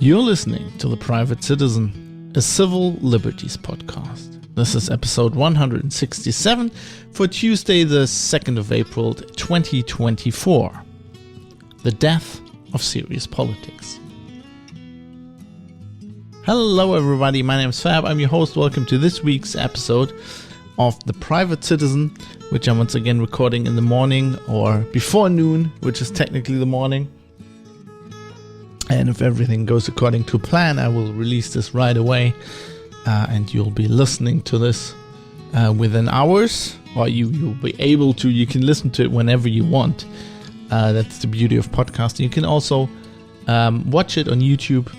You're listening to The Private Citizen, a civil liberties podcast. This is episode 167 for Tuesday, the 2nd of April, 2024. The death of serious politics. Hello everybody, my name is Fab, I'm your host. Welcome to this week's episode of The Private Citizen, which I'm once again recording in the morning or before noon, which is technically the morning. And if everything goes according to plan, I will release this right away, and you'll be listening to this within hours, or you'll be able to. You can listen to it whenever you want. That's the beauty of podcasting. You can also watch it on YouTube.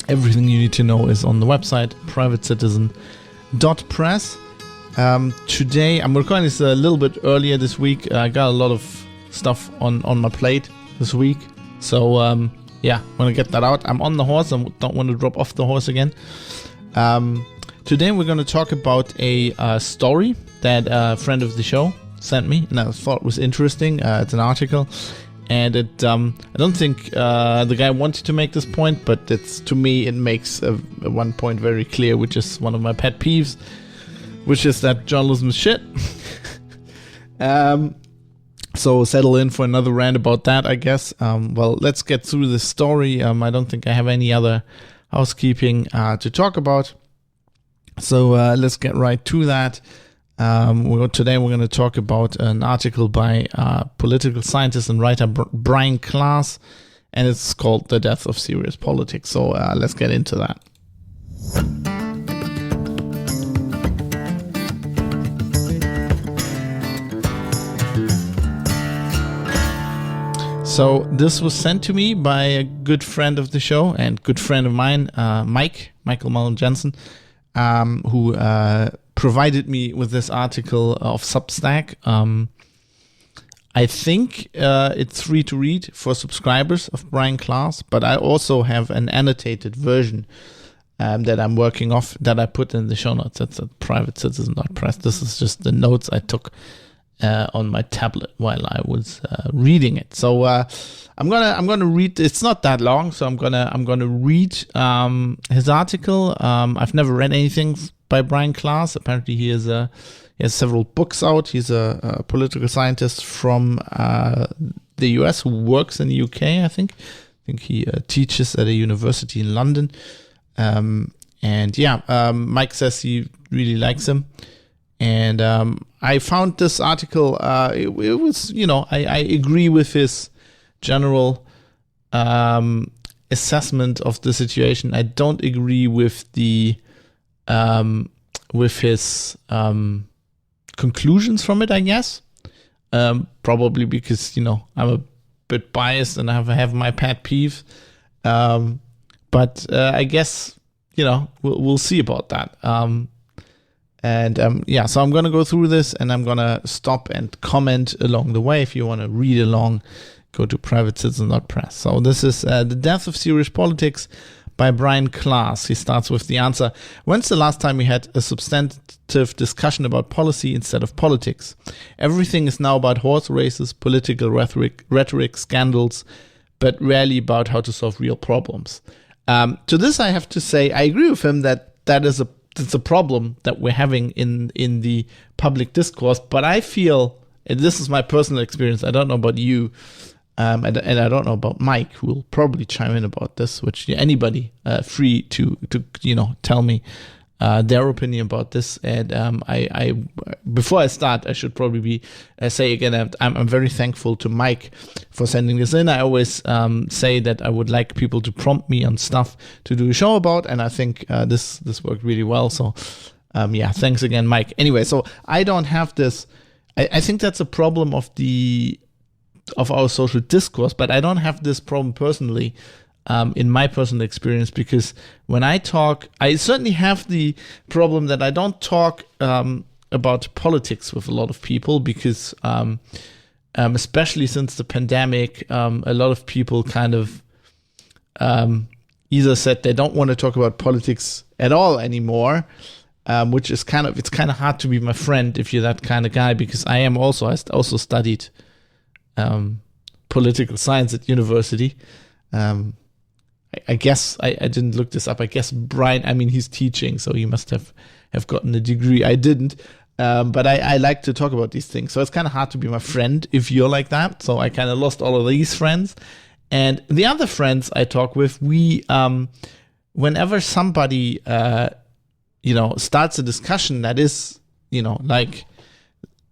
Everything you need to know is on the website, privatecitizen.press. Today, I'm recording this a little bit earlier this week. I got a lot of stuff on my plate this week, so yeah, I want to get that out. I'm on the horse. I don't want to drop off the horse again. Today we're going to talk about a story that a friend of the show sent me, and I thought was interesting. It's an article, and it I don't think the guy wanted to make this point, but to me it makes one point very clear, which is one of my pet peeves, which is that journalism is shit. So settle in for another rant about that, I guess. Well, let's get through the story. I don't think I have any other housekeeping to talk about. So let's get right to that. Today we're going to talk about an article by political scientist and writer Brian Klaas, and it's called The Death of Serious Politics. So let's get into that. So this was sent to me by a good friend of the show and good friend of mine, Michael Mullen Jensen, who provided me with this article of Substack. I think it's free to read for subscribers of Brian Klaas, but I also have an annotated version that I'm working off that I put in the show notes. That's at privatecitizen.press. This is just the notes I took on my tablet while I was reading it. So I'm gonna read. It's not that long, so I'm gonna read his article. I've never read anything by Brian Klaas. Apparently, he has several books out. He's a political scientist from the US who works in the UK. I think he teaches at a university in London. Mike says he really likes him. And I found this article, it was, I agree with his general assessment of the situation. I don't agree with with his conclusions from it, I guess. Probably because, I'm a bit biased and I have my pet peeve. But I guess, we'll see about that. So I'm going to go through this and I'm going to stop and comment along the way. If you want to read along, go to privatecitizen.press. So this is The Death of Serious Politics by Brian Klaas. He starts with the answer: when's the last time we had a substantive discussion about policy instead of politics? Everything is now about horse races, political rhetoric, scandals, but rarely about how to solve real problems. To this I have to say, I agree with him that it's a problem that we're having in the public discourse, but I feel, and this is my personal experience, I don't know about you, and I don't know about Mike, who will probably chime in about this, which anybody free to tell me their opinion about this. And I before I start, I should probably say again, I'm very thankful to Mike for sending this in. I always say that I would like people to prompt me on stuff to do a show about, and I think this worked really well. So thanks again, Mike. Anyway, so I don't have this. I think that's a problem of our social discourse, but I don't have this problem personally. In my personal experience, because when I talk, I certainly have the problem that I don't talk about politics with a lot of people, because especially since the pandemic, a lot of people kind of either said they don't want to talk about politics at all anymore, which is it's kind of hard to be my friend if you're that kind of guy, because I also studied political science at university. I guess I didn't look this up. I guess Brian, I mean, he's teaching, so he must have gotten a degree. I didn't. But I like to talk about these things. So it's kind of hard to be my friend if you're like that. So I kind of lost all of these friends. And the other friends I talk with, we, whenever somebody, starts a discussion that is, like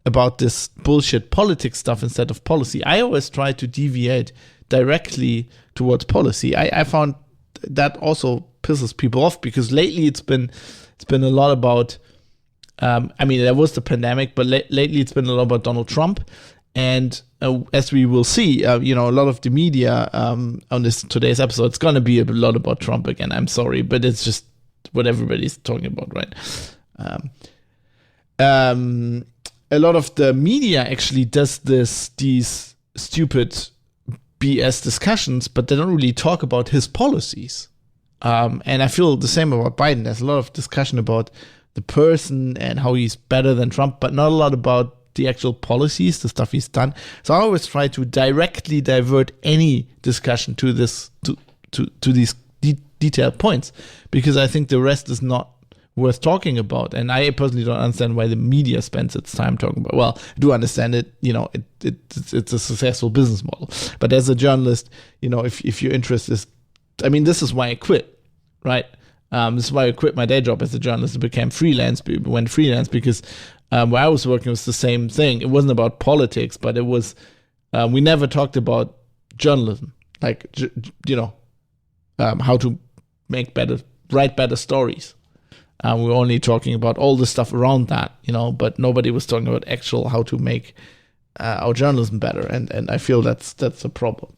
about this bullshit politics stuff instead of policy, I always try to deviate directly towards policy. I found that also pisses people off, because lately it's been a lot about, there was the pandemic, but lately it's been a lot about Donald Trump. And as we will see, a lot of the media on today's episode, it's going to be a lot about Trump again. I'm sorry, but it's just what everybody's talking about, right? A lot of the media actually does these stupid BS discussions, but they don't really talk about his policies. And I feel the same about Biden. There's a lot of discussion about the person and how he's better than Trump, but not a lot about the actual policies, the stuff he's done. So I always try to directly divert any discussion to this, to these detailed points, because I think the rest is not worth talking about. And I personally don't understand why the media spends its time talking about. Well, I do understand it. It's a successful business model. But as a journalist, if your interest is, this is why I quit, right? This is why I quit my day job as a journalist and went freelance, because where I was working was the same thing. It wasn't about politics, but it was, we never talked about journalism, like, how to write better stories. We were only talking about all the stuff around that, but nobody was talking about actual how to make our journalism better. And I feel that's a problem.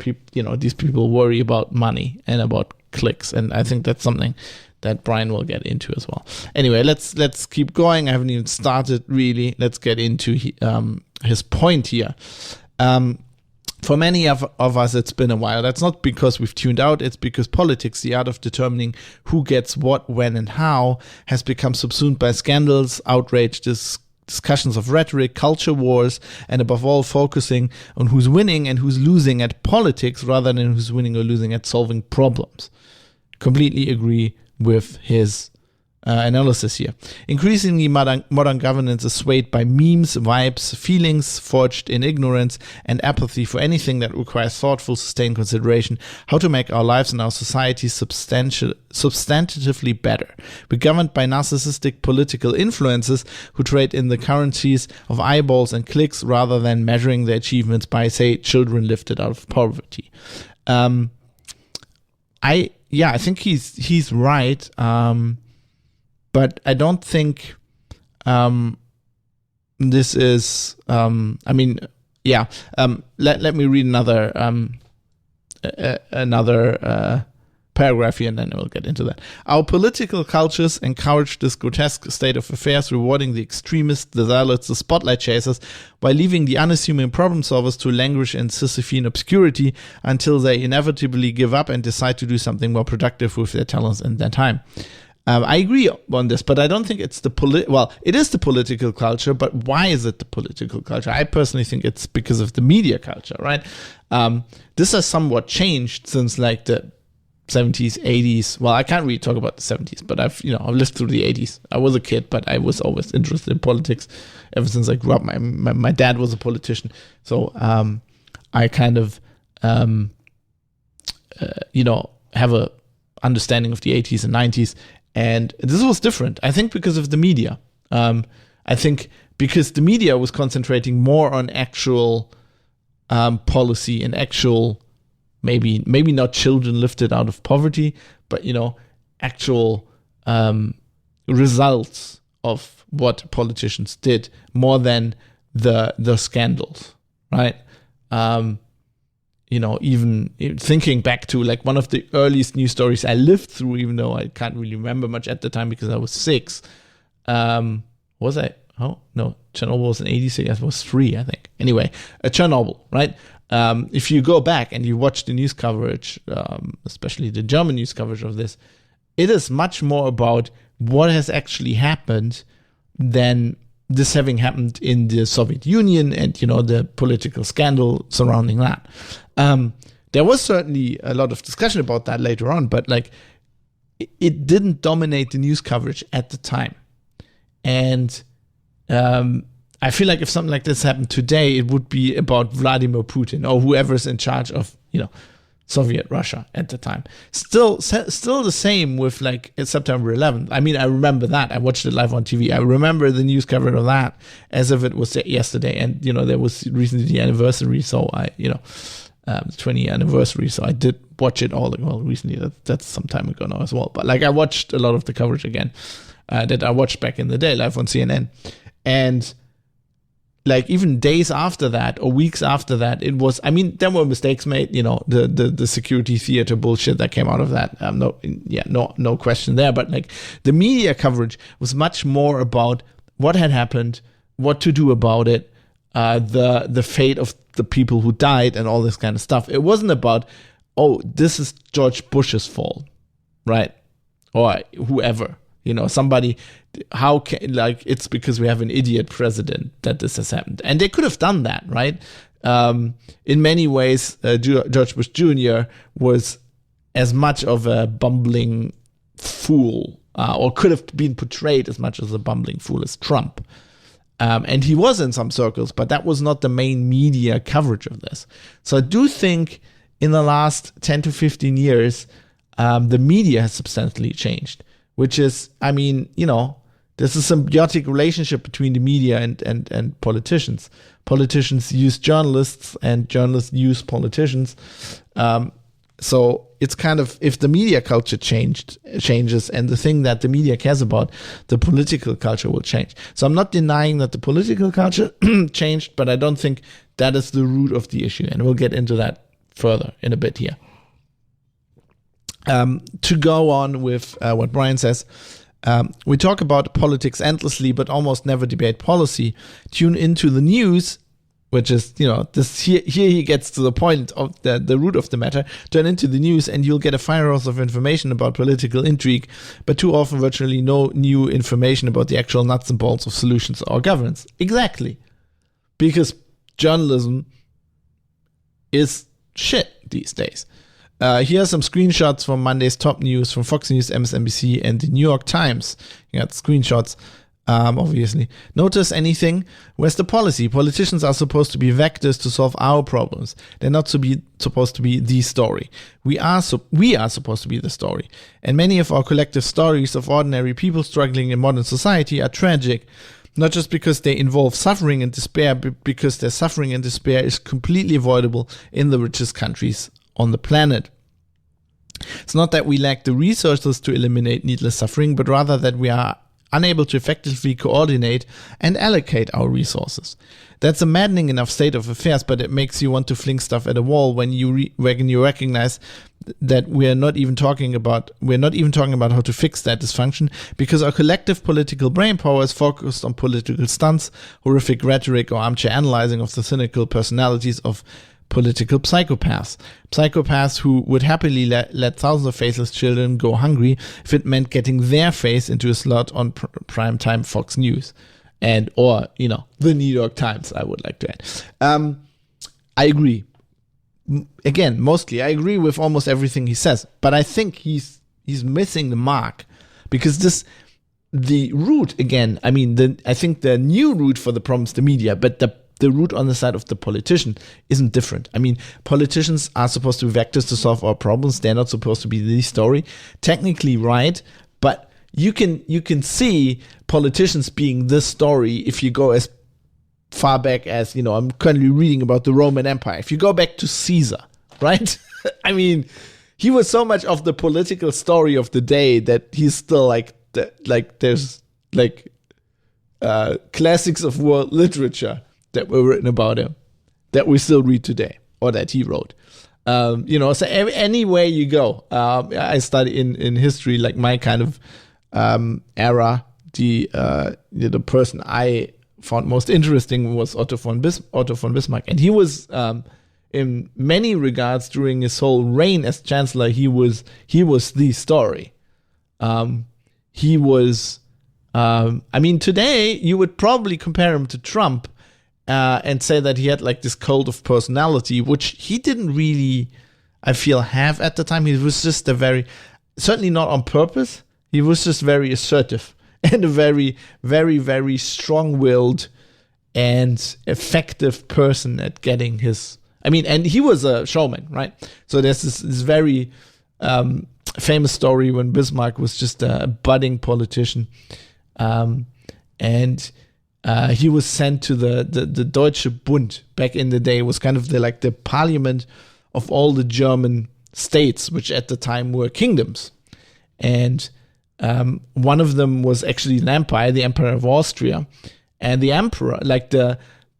These people worry about money and about clicks. And I think that's something that Brian will get into as well. Anyway, let's keep going. I haven't even started really. Let's get into his point here. For many of us, it's been a while. That's not because we've tuned out. It's because politics, the art of determining who gets what, when, and how, has become subsumed by scandals, outrage, discussions of rhetoric, culture wars, and above all, focusing on who's winning and who's losing at politics rather than who's winning or losing at solving problems. Completely agree with his analysis here. Increasingly, modern governance is swayed by memes, vibes, feelings forged in ignorance, and apathy for anything that requires thoughtful, sustained consideration, how to make our lives and our society substantively better. We're governed by narcissistic political influences who trade in the currencies of eyeballs and clicks rather than measuring their achievements by, say, children lifted out of poverty. I think he's right. But I don't think this is. Let me read another paragraph here, and then we'll get into that. Our political cultures encourage this grotesque state of affairs, rewarding the extremists, the zealots, the spotlight chasers, while leaving the unassuming problem solvers to languish in Sisyphean obscurity until they inevitably give up and decide to do something more productive with their talents and their time. I agree on this, but I don't think it's it is the political culture, but why is it the political culture? I personally think it's because of the media culture, right? This has somewhat changed since like the 70s, 80s. Well, I can't really talk about the 70s, but I've lived through the 80s. I was a kid, but I was always interested in politics ever since I grew up. My dad was a politician, so I kind of have a understanding of the 80s and 90s. And this was different, I think, because of the media. I think because the media was concentrating more on actual policy and actual, maybe not children lifted out of poverty, but, actual results of what politicians did more than the scandals, right? Even thinking back to like one of the earliest news stories I lived through, even though I can't really remember much at the time because I was 6. Was I? Oh, no. Chernobyl was in 86. I was 3, I think. Anyway, Chernobyl, right? If you go back and you watch the news coverage, especially the German news coverage of this, it is much more about what has actually happened than this having happened in the Soviet Union and, the political scandal surrounding that. there was certainly a lot of discussion about that later on, but like it didn't dominate the news coverage at the time. And I feel like if something like this happened today, it would be about Vladimir Putin or whoever's in charge of, Soviet Russia at the time. Still the same with like September 11th. I mean, I remember that. I watched it live on TV. I remember the news coverage of that as if it was yesterday. And, there was recently the anniversary. So the 20th anniversary. So I did watch it all. Well, recently, that's some time ago now as well. But like I watched a lot of the coverage again that I watched back in the day live on CNN. And like even days after that or weeks after that, it was, there were mistakes made, the security theater bullshit that came out of that. No question there. But like the media coverage was much more about what had happened, what to do about it, the fate of the people who died and all this kind of stuff. It wasn't about, this is George Bush's fault, right? Or whoever. Somebody, how can, like, it's because we have an idiot president that this has happened. And they could have done that, right? In many ways, George Bush Jr. was as much of a bumbling fool, or could have been portrayed as much as a bumbling fool as Trump. And he was in some circles, but that was not the main media coverage of this. So I do think in the last 10 to 15 years, the media has substantially changed. Which is, there's a symbiotic relationship between the media and politicians. Politicians use journalists and journalists use politicians. So it's kind of, if the media culture changes and the thing that the media cares about, the political culture will change. So I'm not denying that the political culture changed, but I don't think that is the root of the issue. And we'll get into that further in a bit here. To go on with what Brian says, we talk about politics endlessly, but almost never debate policy. Tune into the news, which is, this here he gets to the point of the root of the matter. Turn into the news and you'll get a fire hose of information about political intrigue, but too often virtually no new information about the actual nuts and bolts of solutions or governance. Exactly. Because journalism is shit these days. Here are some screenshots from Monday's top news from Fox News, MSNBC, and the New York Times. You got screenshots, obviously. Notice anything? Where's the policy? Politicians are supposed to be vectors to solve our problems. They're not supposed to be the story. We are supposed to be the story. And many of our collective stories of ordinary people struggling in modern society are tragic. Not just because they involve suffering and despair, but because their suffering and despair is completely avoidable in the richest countries on the planet. It's not that we lack the resources to eliminate needless suffering, but rather that we are unable to effectively coordinate and allocate our resources. That's a maddening enough state of affairs, but it makes you want to fling stuff at a wall when you recognize that we're not even talking about how to fix that dysfunction, because our collective political brainpower is focused on political stunts, horrific rhetoric, or armchair analyzing of the cynical personalities of political psychopaths who would happily let thousands of faceless children go hungry if it meant getting their face into a slot on primetime Fox News or the New York Times, I would like to add. I agree. Again, mostly I agree with almost everything he says, but I think he's missing the mark, because the root again, I think the new root for the problem is the media, but the root on the side of the politician isn't different. Politicians are supposed to be vectors to solve our problems. They're not supposed to be the story. Technically, right, but you can see politicians being the story if you go as far back as, I'm currently reading about the Roman Empire. If you go back to Caesar, right? He was so much of the political story of the day that he's still there's classics of world literature that were written about him that we still read today, or that he wrote. So anywhere you go, I study in history, like my kind of era, the person I found most interesting was Otto von Bismarck. And he was, in many regards, during his whole reign as chancellor, he was the story. He was, today you would probably compare him to Trump, and say that he had this cult of personality, which he didn't really I feel, have at the time. He was just certainly not on purpose. He was just very assertive and a very, very, very strong-willed and effective person at getting his. And he was a showman, right? So there's this very famous story when Bismarck was just a budding politician, and he was sent to the Deutsche Bund back in the day. It was kind of the parliament of all the German states, which at the time were kingdoms, and one of them was actually an empire, the Empire of Austria, and the emperor,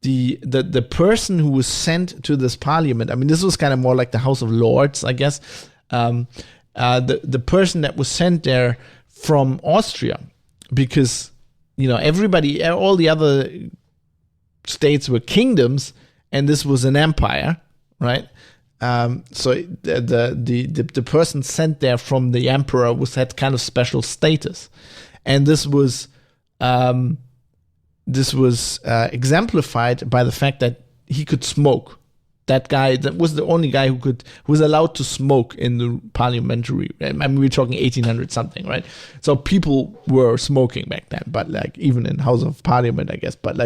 the person who was sent to this parliament. This was kind of more like the House of Lords, I guess. The person that was sent there from Austria, because everybody, all the other states were kingdoms, and this was an empire, right? So the person sent there from the emperor had kind of special status, and this was exemplified by the fact that he could smoke. That was the only guy who was allowed to smoke in the parliamentary. We're talking 1800 something, right? So people were smoking back then, but even in House of Parliament, I guess. But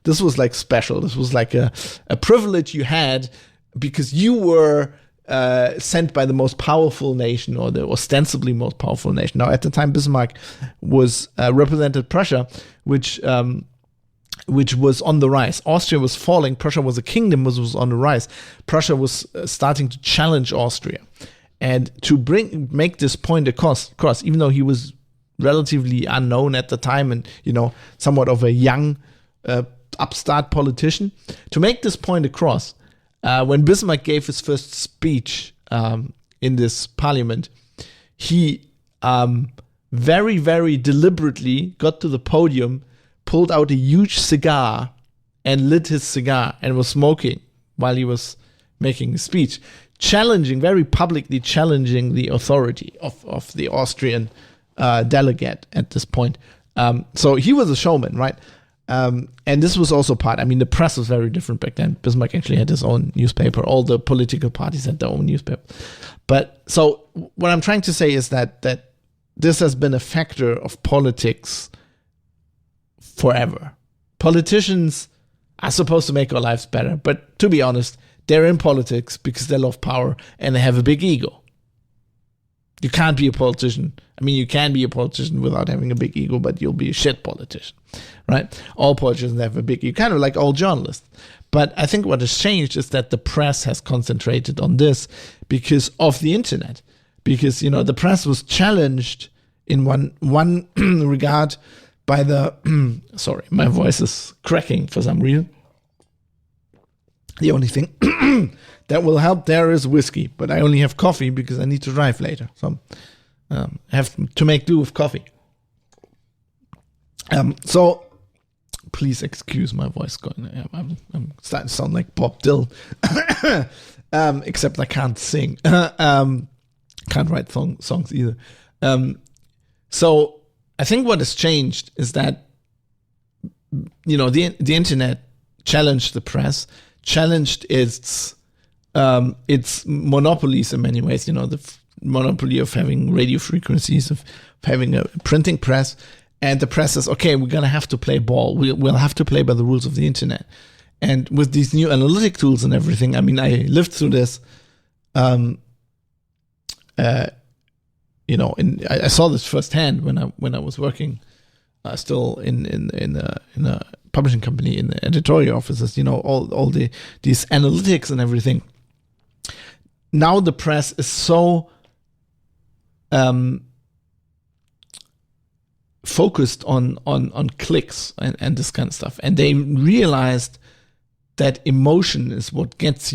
this was special. This was a privilege you had because you were sent by the most powerful nation, or the ostensibly most powerful nation. Now, at the time, Bismarck was represented Prussia, which was on the rise. Austria was falling. Prussia was a kingdom, was on the rise. Prussia was starting to challenge Austria. And to make this point across, even though he was relatively unknown at the time and, somewhat of a young upstart politician, to make this point across, when Bismarck gave his first speech in this parliament, he very, very deliberately got to the podium, pulled out a huge cigar and lit his cigar and was smoking while he was making a speech, very publicly challenging the authority of the Austrian delegate at this point. So he was a showman, right? And this was also part, the press was very different back then. Bismarck actually had his own newspaper. All the political parties had their own newspaper. But so what I'm trying to say is that this has been a factor of politics forever. Politicians are supposed to make our lives better, but to be honest, they're in politics because they love power and they have a big ego. You can't be a politician. You can be a politician without having a big ego, but you'll be a shit politician, right? All politicians have a big ego, kind of like all journalists. But I think what has changed is that the press has concentrated on this because of the internet. Because, the press was challenged in one regard by the sorry, my voice is cracking for some reason. The only thing that will help there is whiskey, but I only have coffee because I need to drive later, so I have to make do with coffee. So please excuse my voice going. I'm starting to sound like Bob Dylan, except I can't sing. Can't write songs either. So I think what has changed is that, the internet challenged the press, challenged its monopolies in many ways. The monopoly of having radio frequencies, of having a printing press, and the press says, okay, we're gonna have to play ball. We'll have to play by the rules of the internet. And with these new analytic tools and everything, I lived through this. I saw this firsthand when I was working still in a publishing company in the editorial offices. All these analytics and everything. Now the press is so focused on clicks and this kind of stuff, and they realized that emotion is what gets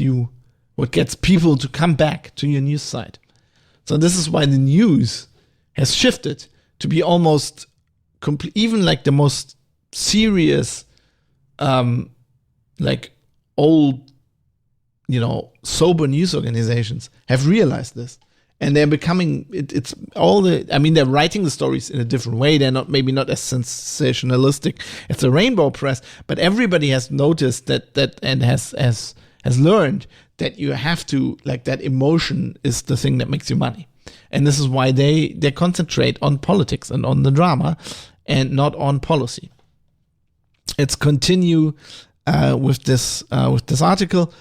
people to come back to your news site. So this is why the news has shifted to be almost even like the most serious, old, sober news organizations have realized this. And they're becoming, it's all they're writing the stories in a different way. They're maybe not as sensationalistic as the Rainbow Press, but everybody has noticed that and has has learned that you have to, like, that emotion is the thing that makes you money. And this is why they concentrate on politics and on the drama and not on policy. Let's continue with this article.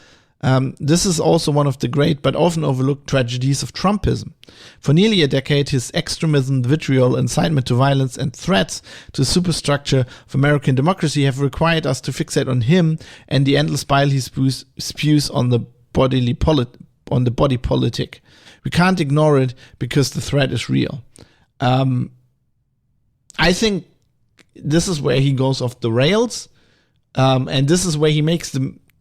This is also one of the great but often overlooked tragedies of Trumpism. For nearly a decade, his extremism, vitriol, incitement to violence, and threats to the superstructure of American democracy have required us to fixate on him and the endless bile he spews on the body politic. We can't ignore it because the threat is real. I think this is where he goes off the rails, and this is where he makes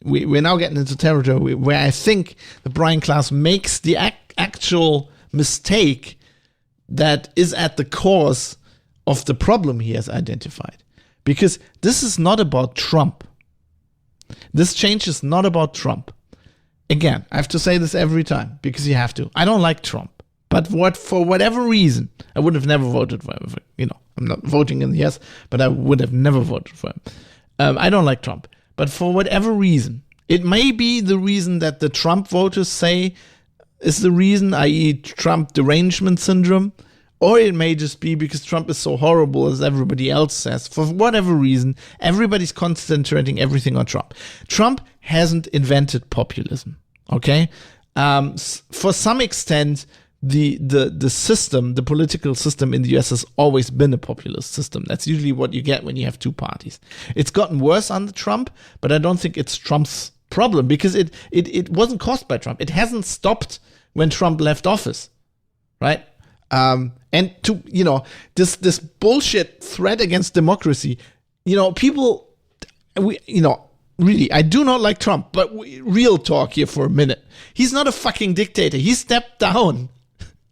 we're now getting into territory where I think that Brian Klaas makes the actual mistake that is at the cause of the problem he has identified. Because this is not about Trump. This change is not about Trump. Again, I have to say this every time because you have to. I don't like Trump. But for whatever reason, I would have never voted for him. I'm not voting in the yes, but I would have never voted for him. I don't like Trump. But for whatever reason, it may be the reason that the Trump voters say is the reason, i.e. Trump derangement syndrome, or it may just be because Trump is so horrible as everybody else says. For whatever reason, everybody's concentrating everything on Trump. Trump hasn't invented populism, okay? For some extent, the system, the political system in the US has always been a populist system. That's usually what you get when you have two parties. It's gotten worse under Trump, but I don't think it's Trump's problem because it wasn't caused by Trump. It hasn't stopped when Trump left office, right? And to, this bullshit threat against democracy, people, really, I do not like Trump, but real talk here for a minute. He's not a fucking dictator. He stepped down.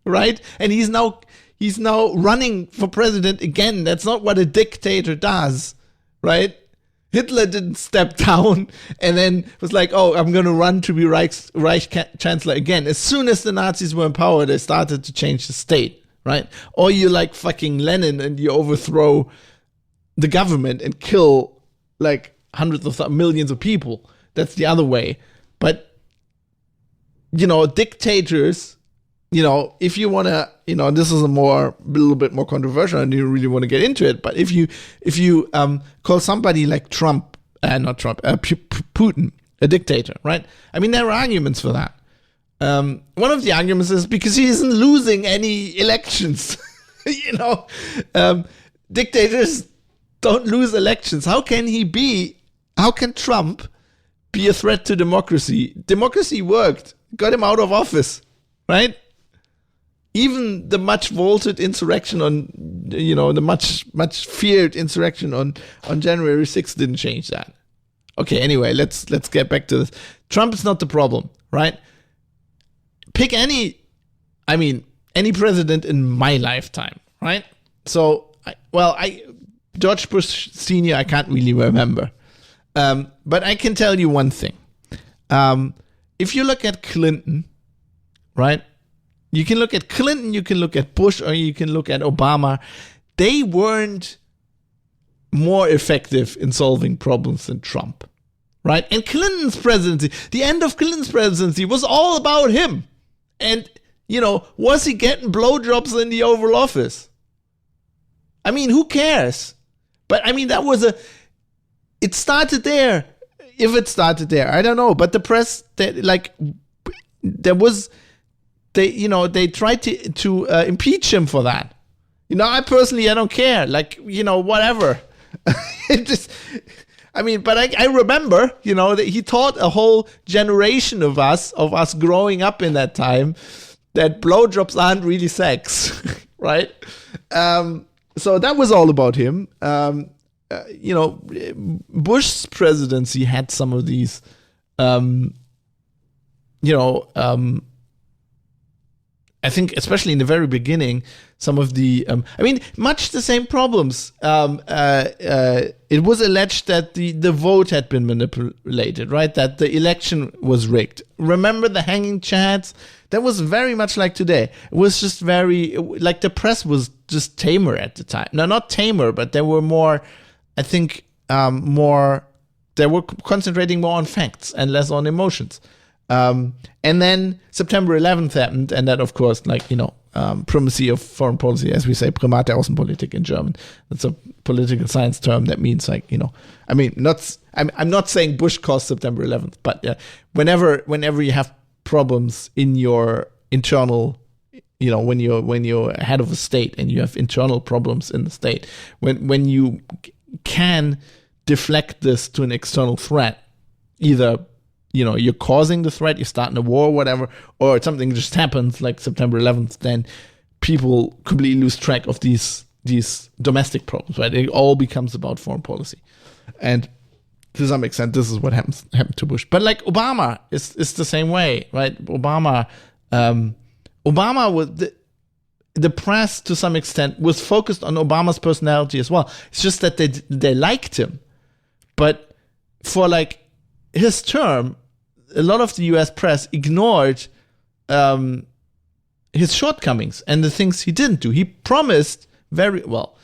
Right? And he's now running for president again. That's not what a dictator does, right? Hitler didn't step down and then was like, oh, I'm going to run to be Reich Chancellor again. As soon as the Nazis were in power, they started to change the state, right? Or you like fucking Lenin and you overthrow the government and kill like hundreds of millions of people. That's the other way. But, dictators... if you want to, this is a little bit more controversial and you really want to get into it. But if you call somebody like Putin a dictator, right? I mean, there are arguments for that. One of the arguments is because he isn't losing any elections. Dictators don't lose elections. How can Trump be a threat to democracy? Democracy worked, got him out of office, right? Even the much vaulted insurrection the much feared insurrection on January 6th didn't change that. Okay, anyway, let's get back to this. Trump is not the problem, right? Pick any president in my lifetime, right? So, George Bush Sr., I can't really remember. But I can tell you one thing. If you look at Clinton, right? You can look at Clinton, you can look at Bush, or you can look at Obama. They weren't more effective in solving problems than Trump, right? And Clinton's presidency, the end of Clinton's presidency was all about him. And, was he getting blowjobs in the Oval Office? I mean, who cares? But, it started there. If it started there, I don't know. But the press, they tried to impeach him for that. I personally, I don't care. Whatever. But I remember, that he taught a whole generation of us growing up in that time that blowjobs aren't really sex, right? So that was all about him. Bush's presidency had some of these, I think, especially in the very beginning, some of the, much the same problems. It was alleged that the vote had been manipulated, right? That the election was rigged. Remember the hanging chads? That was very much like today. It was just the press was just tamer at the time. No, not tamer, but there were more, I think, more They were concentrating more on facts and less on emotions. And then September 11th happened, and that, of course, primacy of foreign policy, as we say, Primat der Außenpolitik in German. That's a political science term that means I'm not saying Bush caused September 11th, but whenever you have problems in your internal, when you're head of a state and you have internal problems in the state, when you can deflect this to an external threat, either you're causing the threat, you're starting a war, whatever, or something just happens like September 11th, then people completely lose track of these domestic problems, right? It all becomes about foreign policy. And to some extent, this is what happened to Bush. But like Obama is the same way, right? Obama was the press to some extent was focused on Obama's personality as well. It's just that they liked him. But for like his term, a lot of the US press ignored his shortcomings and the things he didn't do. He promised very well.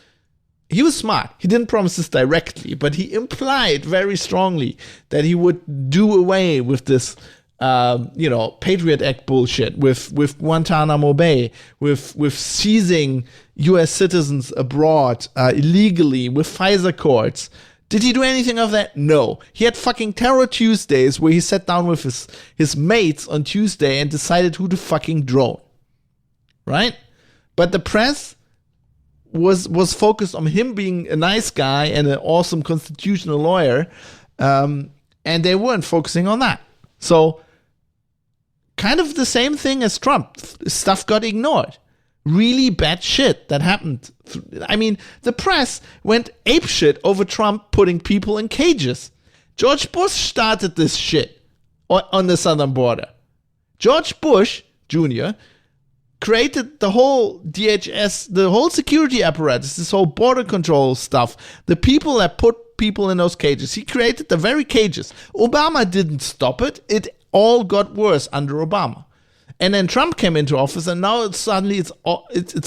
He was smart. He didn't promise this directly, but he implied very strongly that he would do away with this, Patriot Act bullshit, with Guantanamo Bay, with seizing US citizens abroad illegally, with FISA courts. Did he do anything of that? No. He had fucking Terror Tuesdays where he sat down with his mates on Tuesday and decided who to fucking drone. Right? But the press was focused on him being a nice guy and an awesome constitutional lawyer, and they weren't focusing on that. So, kind of the same thing as Trump. Stuff got ignored. Really bad shit that happened. I mean, the press went apeshit over Trump putting people in cages. George Bush started this shit on the southern border. George Bush Jr. created the whole DHS, the whole security apparatus, this whole border control stuff, the people that put people in those cages. He created the very cages. Obama didn't stop it. It all got worse under Obama. And then Trump came into office, and now suddenly it's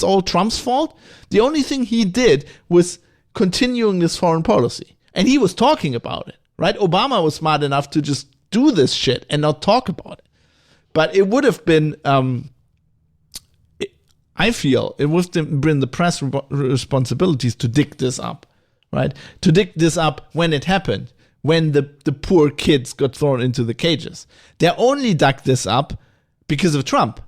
all Trump's fault. The only thing he did was continuing this foreign policy. And he was talking about it, right? Obama was smart enough to just do this shit and not talk about it. But it would have been... I feel it would have been the press responsibilities to dig this up, right? To dig this up when it happened, when the poor kids got thrown into the cages. They only dug this up because of Trump.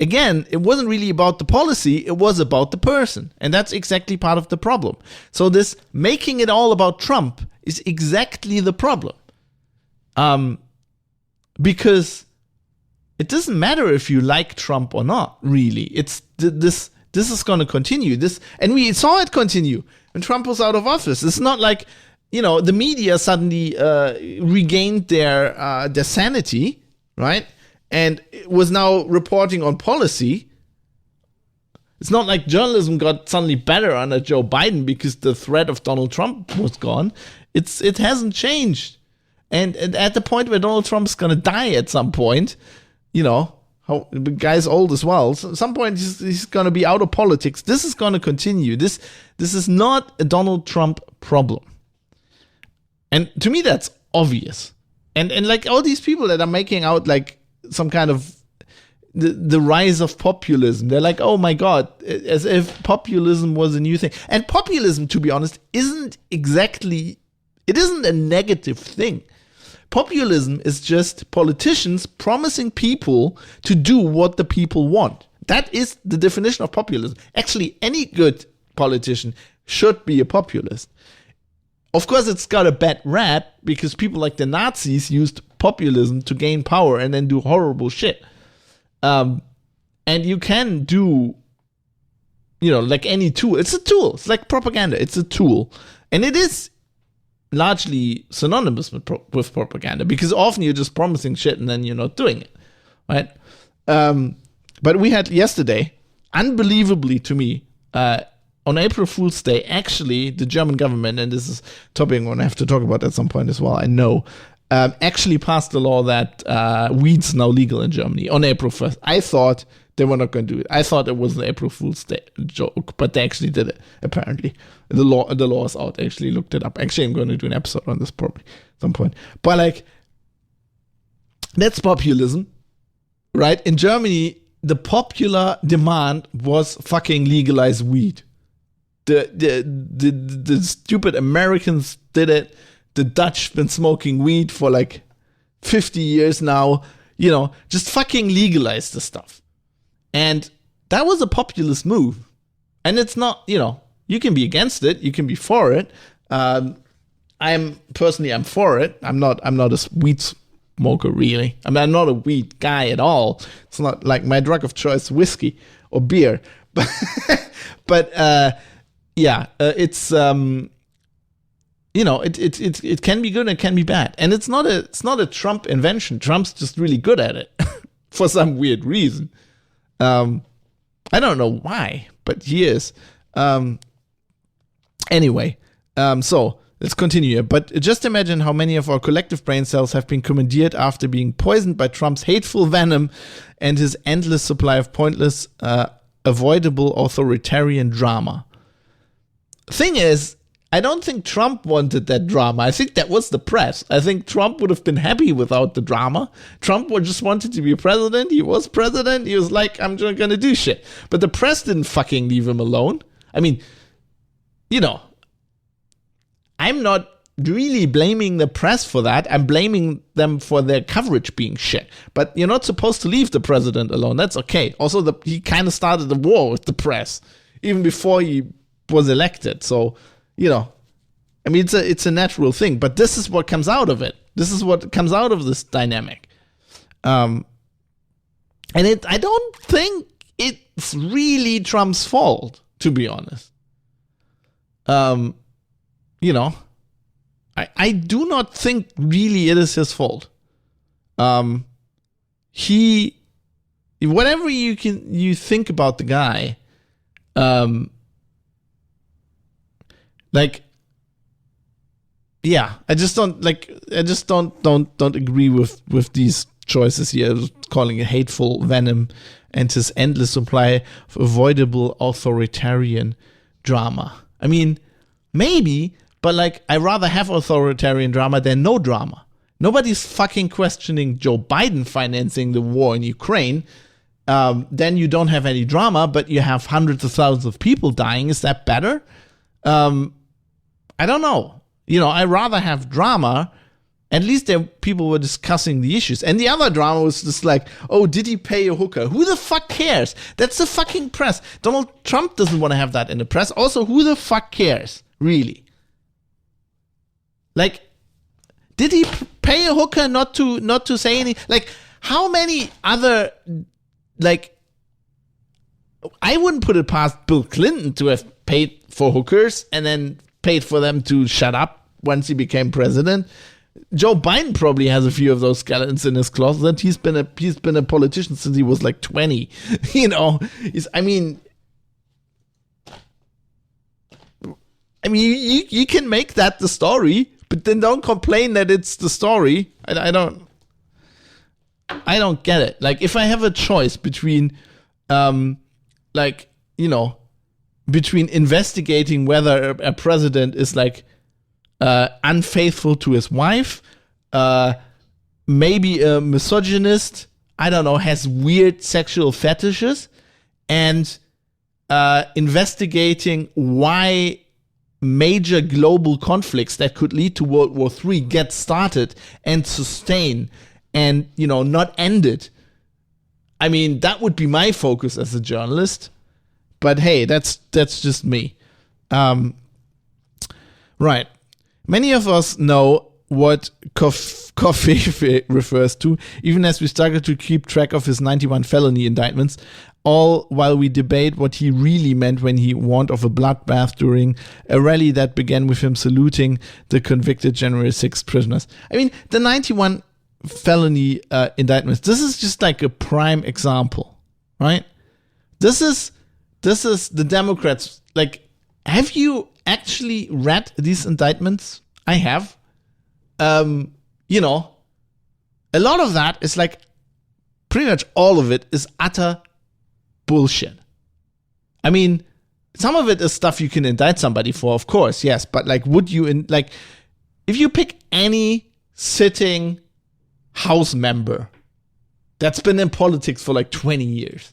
Again, it wasn't really about the policy, it was about the person. And that's exactly part of the problem. So this making it all about Trump is exactly the problem. Because it doesn't matter if you like Trump or not, really. It's this is going to continue. And we saw it continue when Trump was out of office. It's not like, the media suddenly regained their sanity, right? And was now reporting on policy. It's not like journalism got suddenly better under Joe Biden because the threat of Donald Trump was gone. It hasn't changed. And at the point where Donald Trump's going to die at some point, the guy's old as well. So at some point, he's going to be out of politics. This is going to continue. This is not a Donald Trump problem. And to me, that's obvious. And like all these people that are making out like some kind of the rise of populism, they're like, oh my God, as if populism was a new thing. And populism, to be honest, isn't a negative thing. Populism is just politicians promising people to do what the people want. That is the definition of populism. Actually, any good politician should be a populist. Of course, it's got a bad rap because people like the Nazis used populism to gain power and then do horrible shit. And you can do, like any tool. It's a tool. It's like propaganda. It's a tool. And it is largely synonymous with propaganda because often you're just promising shit and then you're not doing it, right? But we had yesterday, unbelievably to me, on April Fool's Day, actually the German government, and this is a topic I'm going to have to talk about at some point as well, I know, actually passed a law that weed's now legal in Germany on April 1st. I thought They were not going to do it. I thought it was an April Fool's Day joke, but they actually did it, apparently. The law is out. I actually looked it up. Actually, I'm going to do an episode on this probably at some point. But like, that's populism, right? In Germany, the popular demand was fucking legalize weed. The stupid Americans did it. The Dutch been smoking weed for like 50 years now. Just fucking legalize the stuff. And that was a populist move. And it's not, you can be against it. You can be for it. I'm for it. I'm not a weed smoker, really. I mean, I'm not a weed guy at all. It's not like my drug of choice, whiskey or beer. But it's it can be good and it can be bad, and it's not a Trump invention. Trump's just really good at it for some weird reason. I don't know why, but he is. Anyway, so let's continue. But just imagine how many of our collective brain cells have been commandeered after being poisoned by Trump's hateful venom and his endless supply of pointless, avoidable authoritarian drama. Thing is, I don't think Trump wanted that drama. I think that was the press. I think Trump would have been happy without the drama. Trump just wanted to be president. He was president. He was like, I'm just going to do shit. But the press didn't fucking leave him alone. I mean, I'm not really blaming the press for that. I'm blaming them for their coverage being shit. But you're not supposed to leave the president alone. That's okay. Also, he kind of started the war with the press even before he was elected. So, I mean, it's a natural thing. But this is what comes out of it. This is what comes out of this dynamic. And I don't think it's really Trump's fault, to be honest. I do not think really it is his fault. Whatever you think about the guy, I just don't agree with these choices here, calling it hateful venom and his endless supply of avoidable authoritarian drama. I mean, maybe, but I rather have authoritarian drama than no drama. Nobody's fucking questioning Joe Biden financing the war in Ukraine. Then you don't have any drama, but you have hundreds of thousands of people dying. Is that better? I don't know. I rather have drama. At least people were discussing the issues. And the other drama was just like, oh, did he pay a hooker? Who the fuck cares? That's the fucking press. Donald Trump doesn't want to have that in the press. Also, who the fuck cares? Really? Did he pay a hooker not to say anything? How many other, I wouldn't put it past Bill Clinton to have paid for hookers and then paid for them to shut up once he became president. Joe Biden probably has a few of those skeletons in his closet. He's been a politician since he was 20. You can make that the story, but then don't complain that it's the story. I don't get it. If I have a choice between, between investigating whether a president is unfaithful to his wife, maybe a misogynist, I don't know, has weird sexual fetishes, and investigating why major global conflicts that could lead to World War III get started and sustain and, not end it. I mean, that would be my focus as a journalist. But hey, that's just me. Right. Many of us know what Kofi refers to, even as we struggle to keep track of his 91 felony indictments, all while we debate what he really meant when he warned of a bloodbath during a rally that began with him saluting the convicted January 6th prisoners. I mean, the 91 felony indictments, this is just a prime example, right? This is the Democrats. Have you actually read these indictments? I have. A lot of that is pretty much all of it is utter bullshit. I mean, some of it is stuff you can indict somebody for, of course, yes. But like, would you, if you pick any sitting House member that's been in politics for like 20 years,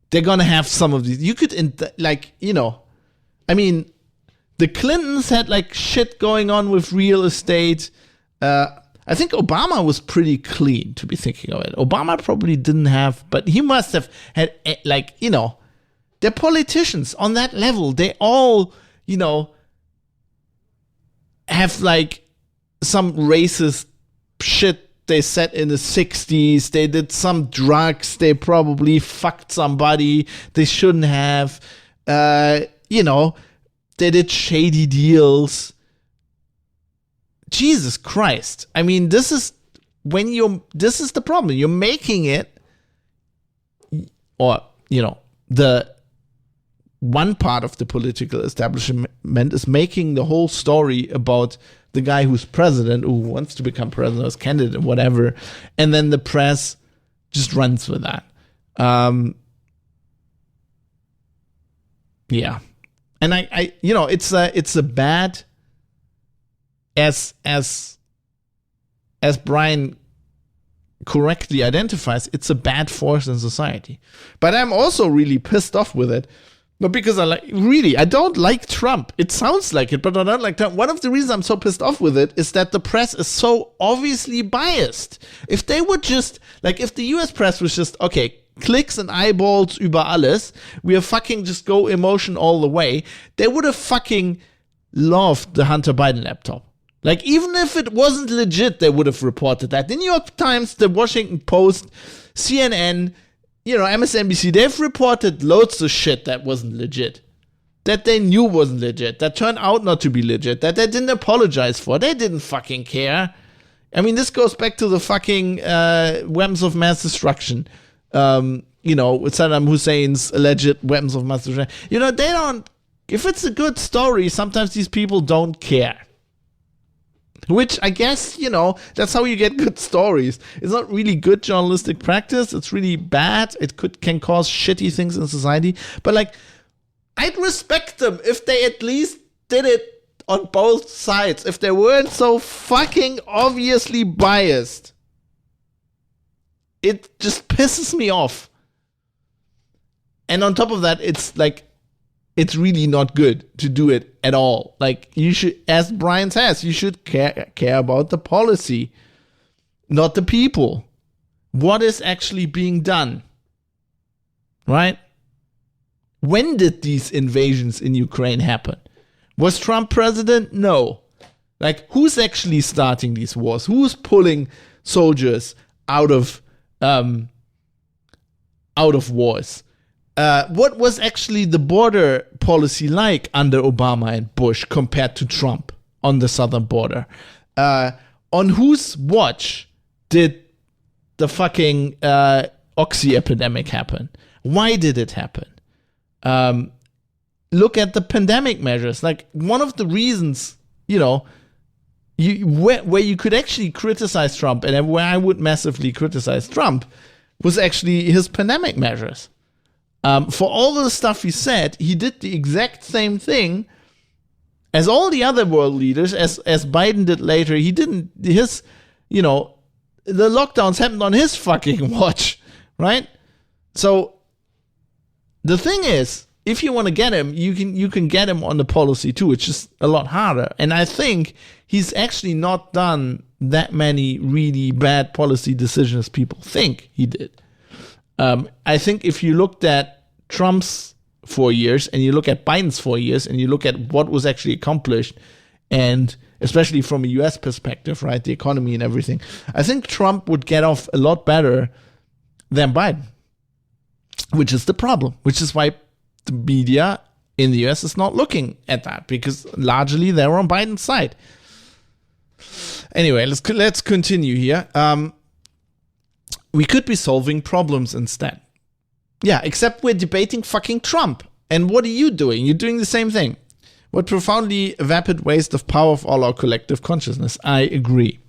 they're going to have some of these. You could, I mean, the Clintons had like shit going on with real estate. I think Obama was pretty clean, to be thinking of it. Obama probably didn't have, but he must have had, they're politicians on that level. They all, have like some racist shit they said in the 60s. They did some drugs. They probably fucked somebody they shouldn't have. They did shady deals. Jesus Christ. I mean, this is the problem. You're making it, or, the one part of the political establishment is making the whole story about the guy who's president, who wants to become president as candidate, whatever, and then the press just runs with that. Yeah. And it's a bad, as Brian correctly identifies, it's a bad force in society. But I'm also really pissed off with it. Not because I don't like Trump. It sounds like it, but I don't like Trump. One of the reasons I'm so pissed off with it is that the press is so obviously biased. If they would just, if the US press was just, okay, clicks and eyeballs über alles, we are fucking just go emotion all the way, they would have fucking loved the Hunter Biden laptop. Even if it wasn't legit, they would have reported that. The New York Times, the Washington Post, CNN, MSNBC, they've reported loads of shit that wasn't legit. That they knew wasn't legit. That turned out not to be legit. That they didn't apologize for. They didn't fucking care. I mean, this goes back to the fucking weapons of mass destruction. With Saddam Hussein's alleged weapons of mass destruction. They don't, if it's a good story, sometimes these people don't care. Which I guess, that's how you get good stories. It's not really good journalistic practice. It's really bad. It can cause shitty things in society. But I'd respect them if they at least did it on both sides. If they weren't so fucking obviously biased. It just pisses me off. And on top of that, it's really not good to do it at all. You should, as Brian says, you should care about the policy, not the people. What is actually being done? Right? When did these invasions in Ukraine happen? Was Trump president? No. Who's actually starting these wars? Who's pulling soldiers out of wars? What was actually the border policy like under Obama and Bush compared to Trump on the southern border? On whose watch did the fucking oxy epidemic happen? Why did it happen? Look at the pandemic measures. One of the reasons, where you could actually criticize Trump, and where I would massively criticize Trump, was actually his pandemic measures. For all the stuff he said, he did the exact same thing as all the other world leaders, as Biden did later. He didn't, the lockdowns happened on his fucking watch, right? So the thing is, if you want to get him, you can get him on the policy too. It's just a lot harder. And I think he's actually not done that many really bad policy decisions people think he did. I think if you looked at Trump's 4 years and you look at Biden's 4 years and you look at what was actually accomplished, and especially from a US perspective, right, the economy and everything, I think Trump would get off a lot better than Biden, which is the problem, which is why the media in the US is not looking at that, because largely they're on Biden's side. Anyway, let's continue here. We could be solving problems instead. Yeah, except we're debating fucking Trump. And what are you doing? You're doing the same thing. What profoundly vapid waste of power of all our collective consciousness. I agree.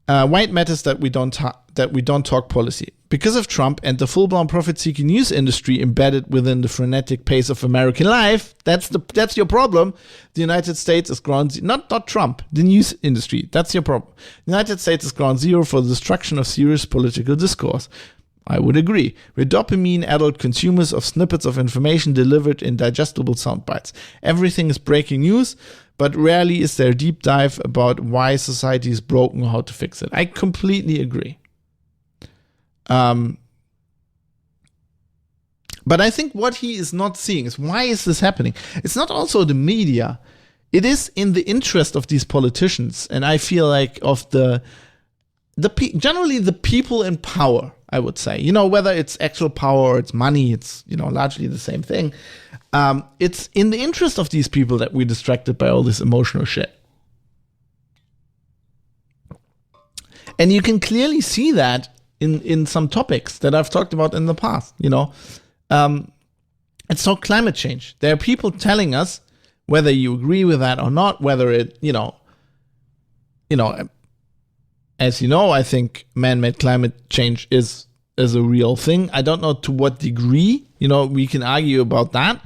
Why it matters that we don't talk policy. because of Trump and the full-blown profit-seeking news industry embedded within the frenetic pace of American life, that's your problem. The United States is ground not Trump, the news industry. That's your problem. The United States is ground zero for the destruction of serious political discourse. I would agree. We're dopamine-addled consumers of snippets of information delivered in digestible sound bites. Everything is breaking news, but rarely is there a deep dive about why society is broken or how to fix it. I completely agree. But I think what he is not seeing is, why is this happening? It's not also the media. It is in the interest of these politicians, and I feel like of generally the people in power, I would say. Whether it's actual power or it's money, it's, largely the same thing. It's in the interest of these people that we're distracted by all this emotional shit. And you can clearly see that in some topics that I've talked about in the past, It's so climate change. There are people telling us, whether you agree with that or not, whether it, as you know, I think man-made climate change is a real thing. I don't know to what degree, we can argue about that.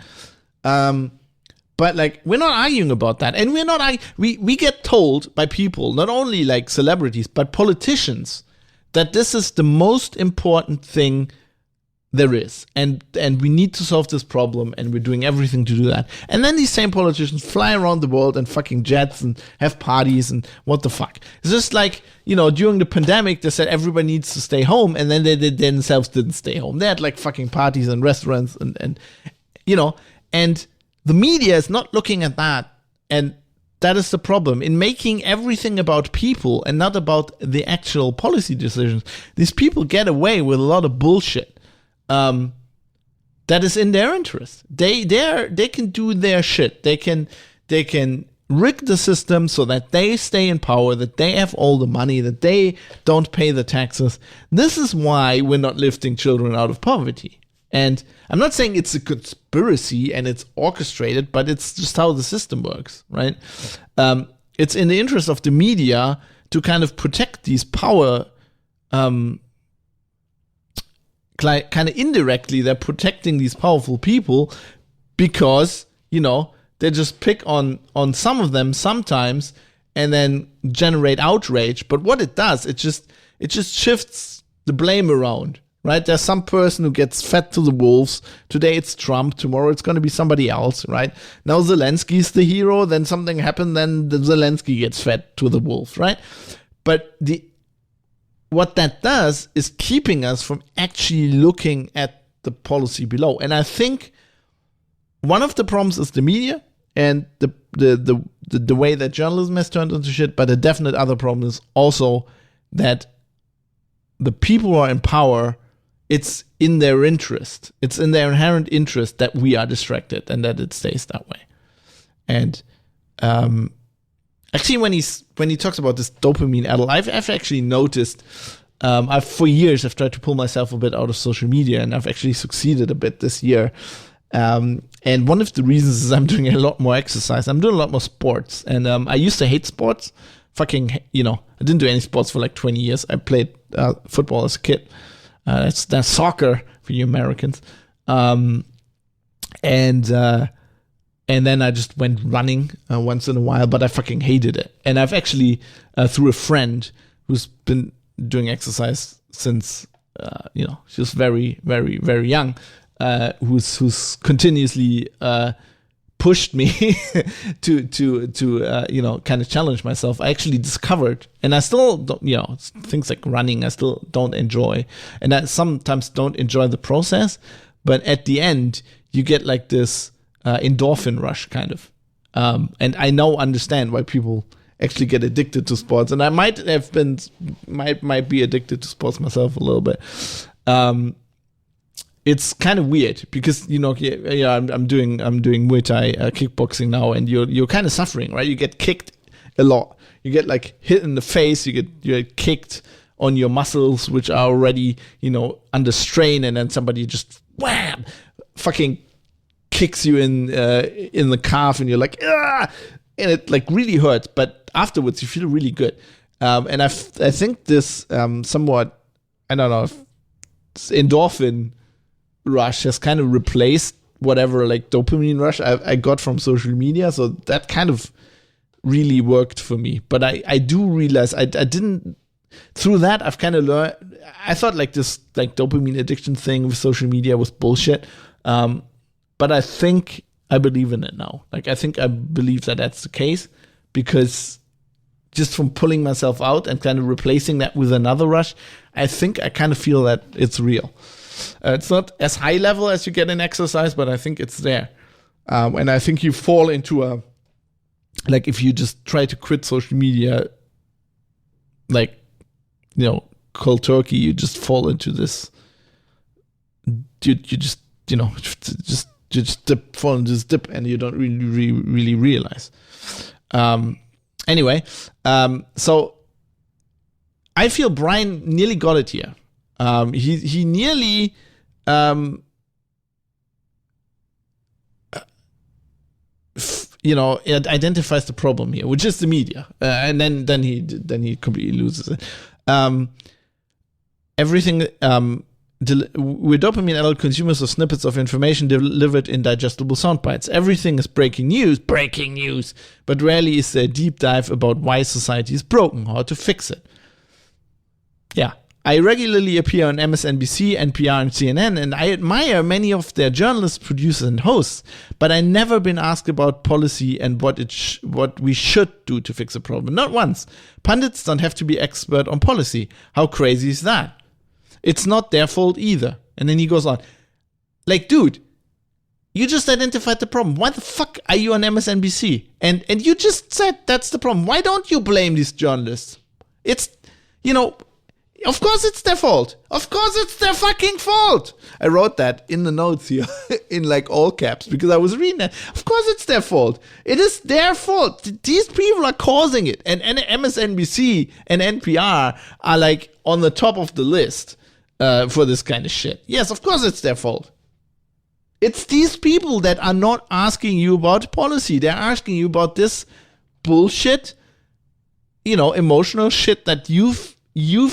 But we're not arguing about that. And we're not, we get told by people, not only like celebrities, but politicians, that this is the most important thing there is. And we need to solve this problem, and we're doing everything to do that. And then these same politicians fly around the world in fucking jets and have parties and what the fuck. It's just like, during the pandemic, they said everybody needs to stay home, and then they themselves didn't stay home. They had like fucking parties and restaurants and the media is not looking at that. And that is the problem. In making everything about people and not about the actual policy decisions, these people get away with a lot of bullshit that is in their interest. They can do their shit. They can rig the system so that they stay in power, that they have all the money, that they don't pay the taxes. This is why we're not lifting children out of poverty. And I'm not saying it's a conspiracy and it's orchestrated, but it's just how the system works, right? It's in the interest of the media to kind of protect these power, kind of indirectly, they're protecting these powerful people because, they just pick on some of them sometimes and then generate outrage. But what it does, it just shifts the blame around. Right? There's some person who gets fed to the wolves. Today it's Trump. Tomorrow it's going to be somebody else, right? Now Zelensky's the hero. Then something happened. Then the Zelensky gets fed to the wolves, right? But what that does is keeping us from actually looking at the policy below. And I think one of the problems is the media and the way that journalism has turned into shit. But a definite other problem is also that the people who are in power, it's in their interest. It's in their inherent interest that we are distracted and that it stays that way. And actually, when he talks about this dopamine addle, I've actually noticed. For years I've tried to pull myself a bit out of social media, and I've actually succeeded a bit this year. And one of the reasons is I'm doing a lot more exercise. I'm doing a lot more sports, and I used to hate sports. I didn't do any sports for like 20 years. I played football as a kid. That's soccer for you Americans. And then I just went running once in a while, but I fucking hated it. And I've actually, through a friend who's been doing exercise since, she was very, very, very young, who's continuously pushed me to kind of challenge myself. I actually discovered, and I still don't, things like running, I still don't enjoy. And I sometimes don't enjoy the process, but at the end, you get like this endorphin rush kind of. And I now understand why people actually get addicted to sports. And I might be addicted to sports myself a little bit. It's kind of weird because I'm doing Muay Thai kickboxing now, and you're kind of suffering, right? You get kicked a lot. You get like hit in the face. You get kicked on your muscles, which are already under strain, and then somebody just wham, fucking kicks you in the calf, and you're like ah, and it like really hurts. But afterwards, you feel really good. And I think this somewhat, I don't know if endorphin rush has kind of replaced whatever like dopamine rush I got from social media. So that kind of really worked for me. But I do realize I didn't, through that I've kind of learned, I thought like this like dopamine addiction thing with social media was bullshit. But I think I believe in it now. Like I think I believe that that's the case, because just from pulling myself out and kind of replacing that with another rush, I think I kind of feel that it's real. It's not as high level as you get in exercise, but I think it's there. And I think you fall into like if you just try to quit social media, like, cold turkey, you just fall into this. You just, fall into this dip, and you don't really realize. Anyway, so I feel Brian nearly got it here. He nearly it identifies the problem here, which is the media, and then he completely loses it. Everything we're dopamine-addled consumers of snippets of information delivered in digestible sound bites. Everything is breaking news, but rarely is there a deep dive about why society is broken, how to fix it. Yeah. I regularly appear on MSNBC, NPR, and CNN, and I admire many of their journalists, producers, and hosts, but I've never been asked about policy and what we should do to fix a problem. Not once. Pundits don't have to be expert on policy. How crazy is that? It's not their fault either. And then he goes on. Like, dude, you just identified the problem. Why the fuck are you on MSNBC? And you just said that's the problem. Why don't you blame these journalists? It's, of course it's their fault. Of course it's their fucking fault. I wrote that in the notes here in like all caps because I was reading that. Of course it's their fault. It is their fault. These people are causing it. And MSNBC and NPR are like on the top of the list for this kind of shit. Yes, of course it's their fault. It's these people that are not asking you about policy. They're asking you about this bullshit, emotional shit that you've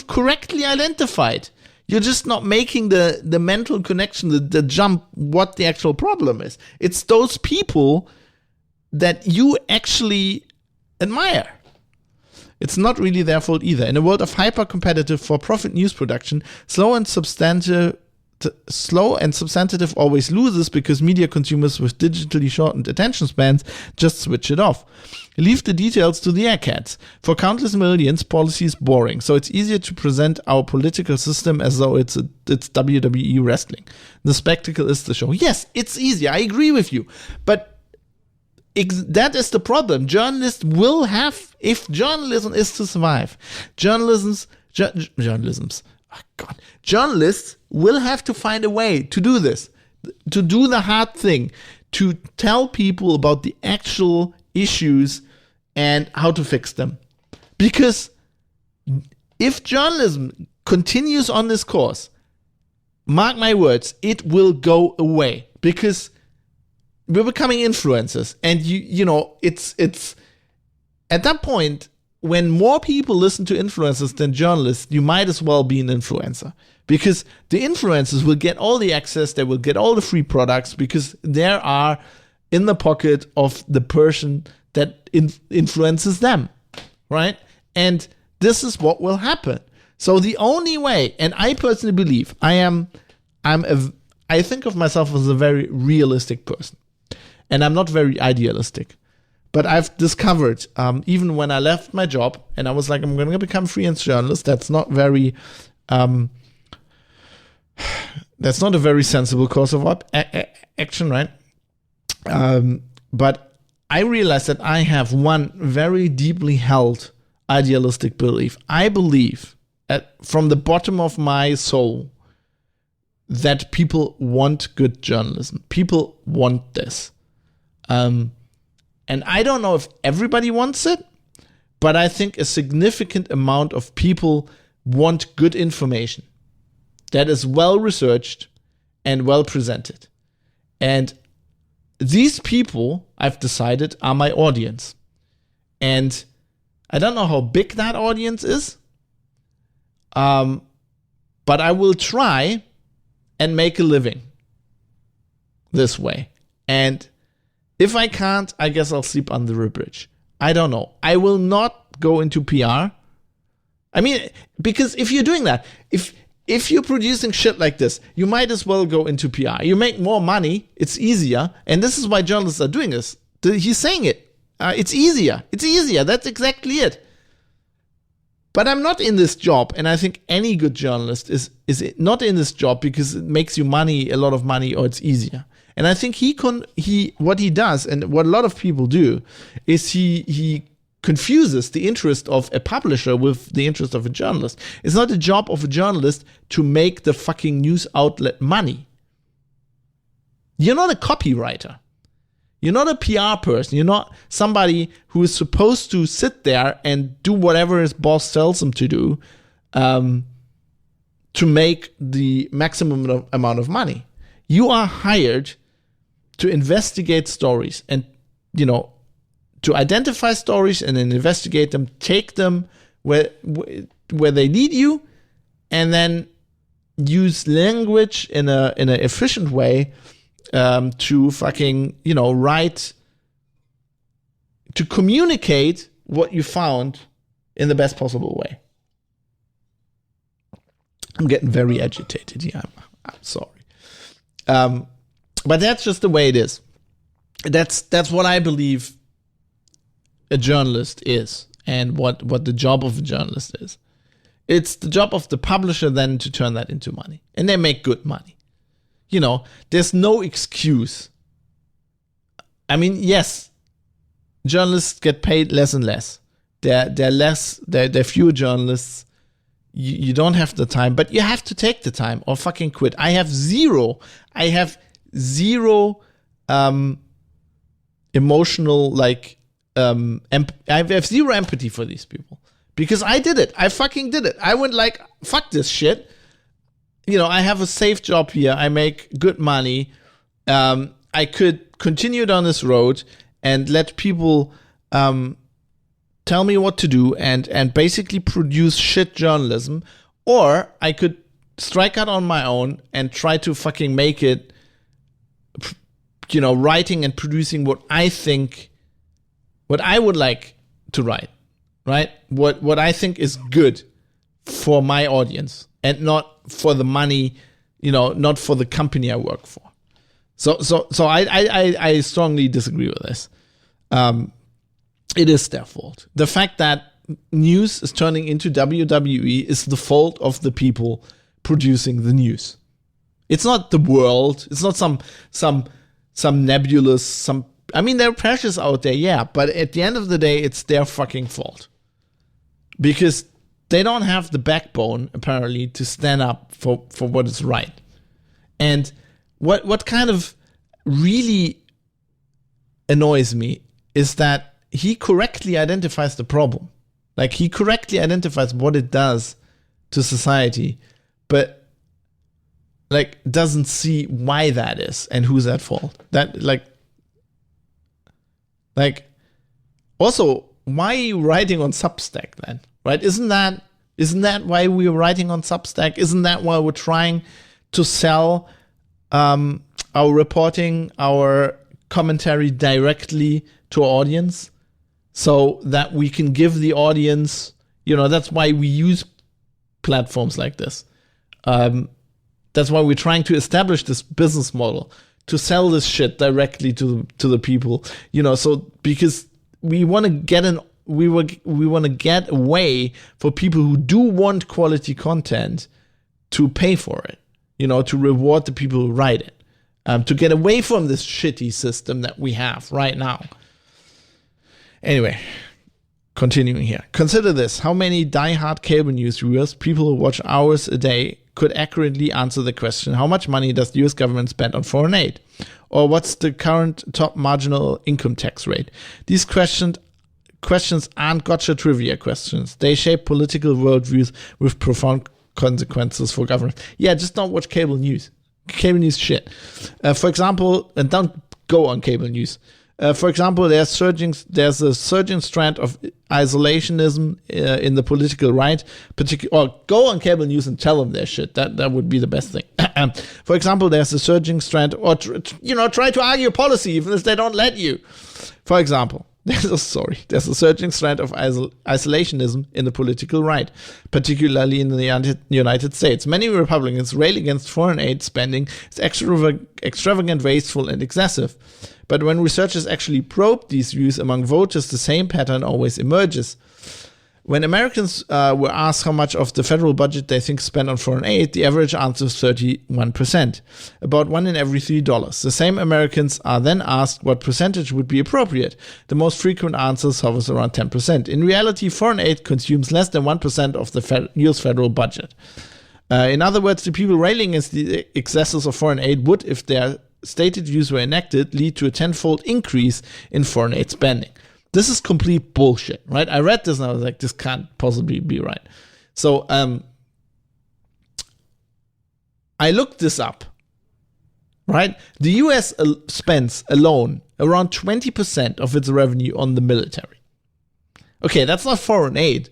correctly identified. You're just not making the mental connection, the jump, what the actual problem is. It's those people that you actually admire. It's not really their fault either. In a world of hyper-competitive for-profit news production, slow and substantive always loses because media consumers with digitally shortened attention spans just switch it off. Leave the details to the aircats. For countless millions, policy is boring, so it's easier to present our political system as though it's WWE wrestling. The spectacle is the show. Yes, it's easier. I agree with you. But that is the problem. Journalists will have, if journalism is to survive, journalists will have to find a way to do this, to do the hard thing, to tell people about the actual issues and how to fix them. Because if journalism continues on this course, mark my words, it will go away. Because we're becoming influencers, and it's at that point when more people listen to influencers than journalists, you might as well be an influencer, because the influencers will get all the access, they will get all the free products because they are in the pocket of the person that influences them, right? And this is what will happen. So the only way, and I personally believe I think of myself as a very realistic person. And I'm not very idealistic. But I've discovered, even when I left my job, and I was like, I'm going to become freelance journalist, that's not very, that's not a very sensible course of action, right? But I realized that I have one very deeply held idealistic belief. I believe, from the bottom of my soul, that people want good journalism. People want this. And I don't know if everybody wants it, but I think a significant amount of people want good information that is well researched and well presented. And these people, I've decided, are my audience. And I don't know how big that audience is, but I will try and make a living this way. And if I can't, I guess I'll sleep under a bridge. I don't know. I will not go into PR. I mean, because if you're doing that, if you're producing shit like this, you might as well go into PR. You make more money. It's easier. And this is why journalists are doing this. He's saying it. It's easier. It's easier. That's exactly it. But I'm not in this job. And I think any good journalist is not in this job because it makes you money, a lot of money, or it's easier. And I think what he does, and what a lot of people do, is he confuses the interest of a publisher with the interest of a journalist. It's not the job of a journalist to make the fucking news outlet money. You're not a copywriter. You're not a PR person. You're not somebody who is supposed to sit there and do whatever his boss tells him to do to make the maximum amount of money. You are hired to investigate stories and, to identify stories and then investigate them, take them where they lead you, and then use language in an efficient way to fucking, write, to communicate what you found in the best possible way. I'm getting very agitated here. I'm sorry. But that's just the way it is. That's what I believe a journalist is, and what the job of a journalist is. It's the job of the publisher then to turn that into money. And they make good money. There's no excuse. I mean, yes, journalists get paid less and less. There are fewer journalists. You don't have the time, but you have to take the time or fucking quit. I have zero emotional, I have zero empathy for these people because I did it. I fucking did it. I went fuck this shit. I have a safe job here. I make good money. I could continue down this road and let people tell me what to do and basically produce shit journalism, or I could strike out on my own and try to fucking make it, writing and producing what I would like to write, right? What I think is good for my audience and not for the money, not for the company I work for. So I strongly disagree with this. It is their fault. The fact that news is turning into WWE is the fault of the people producing the news. It's not the world. It's not some nebulous, there are pressures out there, yeah, but at the end of the day, it's their fucking fault. Because they don't have the backbone, apparently, to stand up for what is right. And what kind of really annoys me is that he correctly identifies the problem. He correctly identifies what it does to society, but doesn't see why that is and who's at fault. Also, why are you writing on Substack then? Right? Isn't that why we're writing on Substack? Isn't that why we're trying to sell our reporting, our commentary directly to our audience, so that we can give the audience, that's why we use platforms like this. That's why we're trying to establish this business model to sell this shit directly to the people, so because we want to get we want to get a way for people who do want quality content to pay for it, to reward the people who write it, to get away from this shitty system that we have right now. Anyway, continuing here. Consider this. How many diehard cable news viewers, people who watch hours a day, could accurately answer the question, how much money does the US government spend on foreign aid? Or what's the current top marginal income tax rate? These questions aren't gotcha trivia questions. They shape political worldviews with profound consequences for government. Yeah, just don't watch cable news. Cable news shit. For example, and don't go on cable news. For example, there's a surging strand of isolationism in the political right. Or go on cable news and tell them their shit. That would be the best thing. For example, there's a surging strand, or try to argue policy even if they don't let you. For example, there's a surging strand of isolationism in the political right, particularly in the United States. Many Republicans rail against foreign aid spending as extravagant, wasteful, and excessive. But when researchers actually probe these views among voters, the same pattern always emerges. When Americans were asked how much of the federal budget they think spent on foreign aid, the average answer is 31%, about $1 in every $3. The same Americans are then asked what percentage would be appropriate. The most frequent answer hovers around 10%. In reality, foreign aid consumes less than 1% of the US federal budget. In other words, the people railing against the excesses of foreign aid would, if their stated views were enacted, lead to a tenfold increase in foreign aid spending. This is complete bullshit, right? I read this and I was like, this can't possibly be right. So I looked this up, right? The US spends alone around 20% of its revenue on the military. Okay, that's not foreign aid,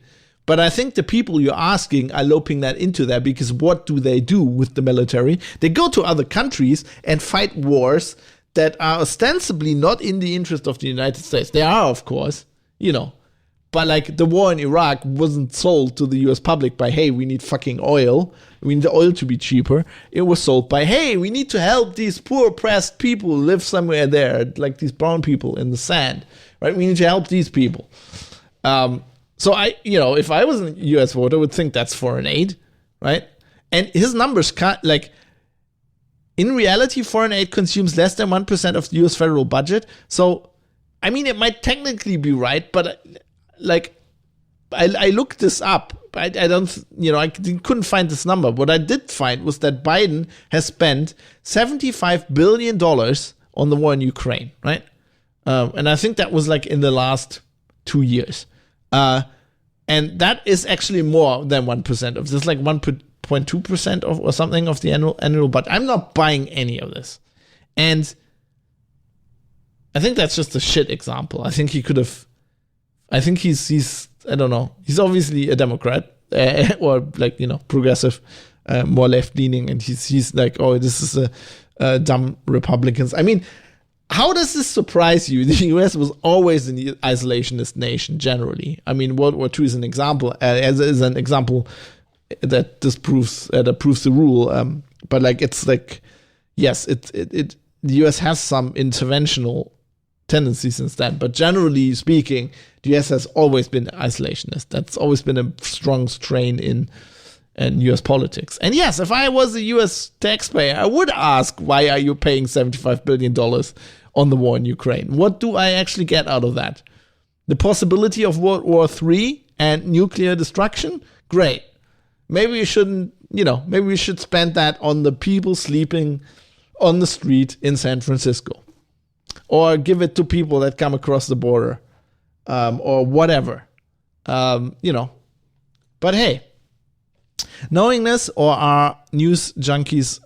but I think the people you're asking are looping that into there, because what do they do with the military? They go to other countries and fight wars that are ostensibly not in the interest of the United States. They are, of course, but like the war in Iraq wasn't sold to the US public by, hey, we need fucking oil. We need the oil to be cheaper. It was sold by, hey, we need to help these poor oppressed people who live somewhere there, like these brown people in the sand, right? We need to help these people. So if I was a US voter, I would think that's foreign aid, right? And his numbers can't, in reality, foreign aid consumes less than 1% of the US federal budget. So, I mean, it might technically be right, but I looked this up. I couldn't find this number. What I did find was that Biden has spent $75 billion on the war in Ukraine, right? And I think that was in the last 2 years. And that is actually more than 1% of this, 1.2% or something of the annual budget. I'm not buying any of this. And I think that's just a shit example. I think he could have, he's I don't know, he's obviously a Democrat or progressive, more left leaning. And he's like, oh, this is a dumb Republicans. I mean, how does this surprise you? The US was always an isolationist nation generally. I mean, World War II is an example, that disproves proves the rule, but yes, the US has some interventional tendencies since then, but generally speaking, the US has always been isolationist. That's always been a strong strain in US politics. And yes, if I was a US taxpayer, I would ask, why are you paying $75 billion on the war in Ukraine? What do I actually get out of that? The possibility of World War III and nuclear destruction? Great. Maybe we shouldn't, maybe we should spend that on the people sleeping on the street in San Francisco. Or give it to people that come across the border. Or whatever. But hey, knowing this, or are news junkies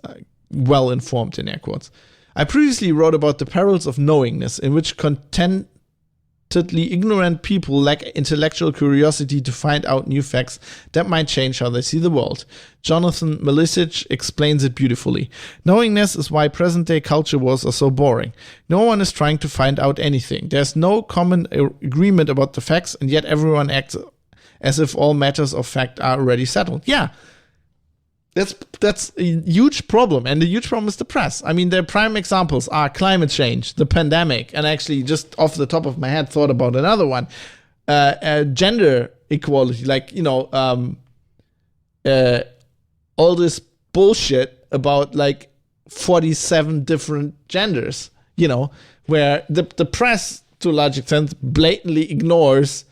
well informed, in air quotes? I previously wrote about the perils of knowingness, in which contentedly ignorant people lack intellectual curiosity to find out new facts that might change how they see the world. Jonathan Malisic explains it beautifully. Knowingness is why present-day culture wars are so boring. No one is trying to find out anything. There's no common agreement about the facts, and yet everyone acts as if all matters of fact are already settled. Yeah. That's a huge problem, and the huge problem is the press. I mean, their prime examples are climate change, the pandemic, and actually just off the top of my head thought about another one, gender equality, all this bullshit about 47 different genders, where the press to a large extent blatantly ignores,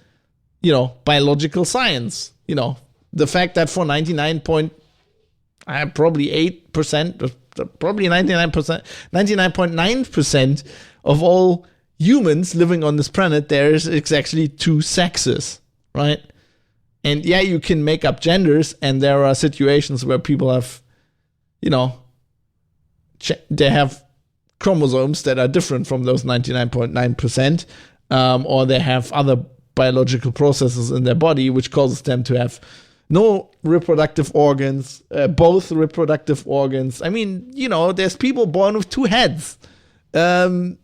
biological science, the fact that for 99.8%, probably 99.9% of all humans living on this planet, it's actually two sexes, right? And yeah, you can make up genders, and there are situations where people have, they have chromosomes that are different from those 99.9%, or they have other biological processes in their body which causes them to have no reproductive organs, both reproductive organs. I mean, there's people born with two heads. But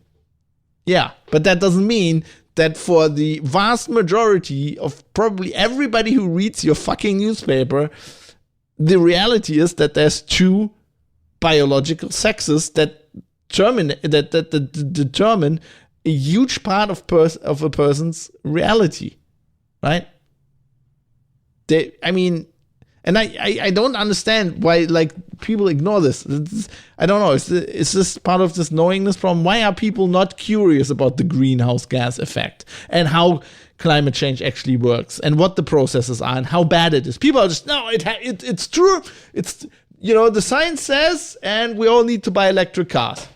that doesn't mean that for the vast majority of probably everybody who reads your fucking newspaper, the reality is that there's two biological sexes that determine a huge part of a person's reality, right? I don't understand why people ignore this. I don't know. Is this part of this knowingness problem? Why are people not curious about the greenhouse gas effect and how climate change actually works and what the processes are and how bad it is? People are just, no, it's true. It's, the science says, and we all need to buy electric cars.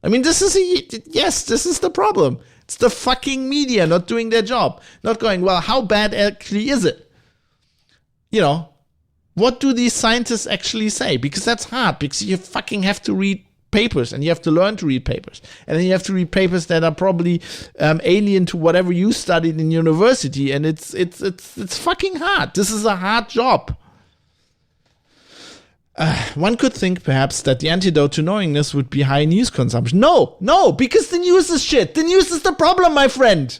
I mean, this is the problem. It's the fucking media not doing their job. Not going, well, how bad actually is it? What do these scientists actually say? Because that's hard, because you fucking have to read papers and you have to learn to read papers. And then you have to read papers that are probably alien to whatever you studied in university. And it's fucking hard. This is a hard job. One could think perhaps that the antidote to knowingness would be high news consumption. No, because the news is shit. The news is the problem, my friend.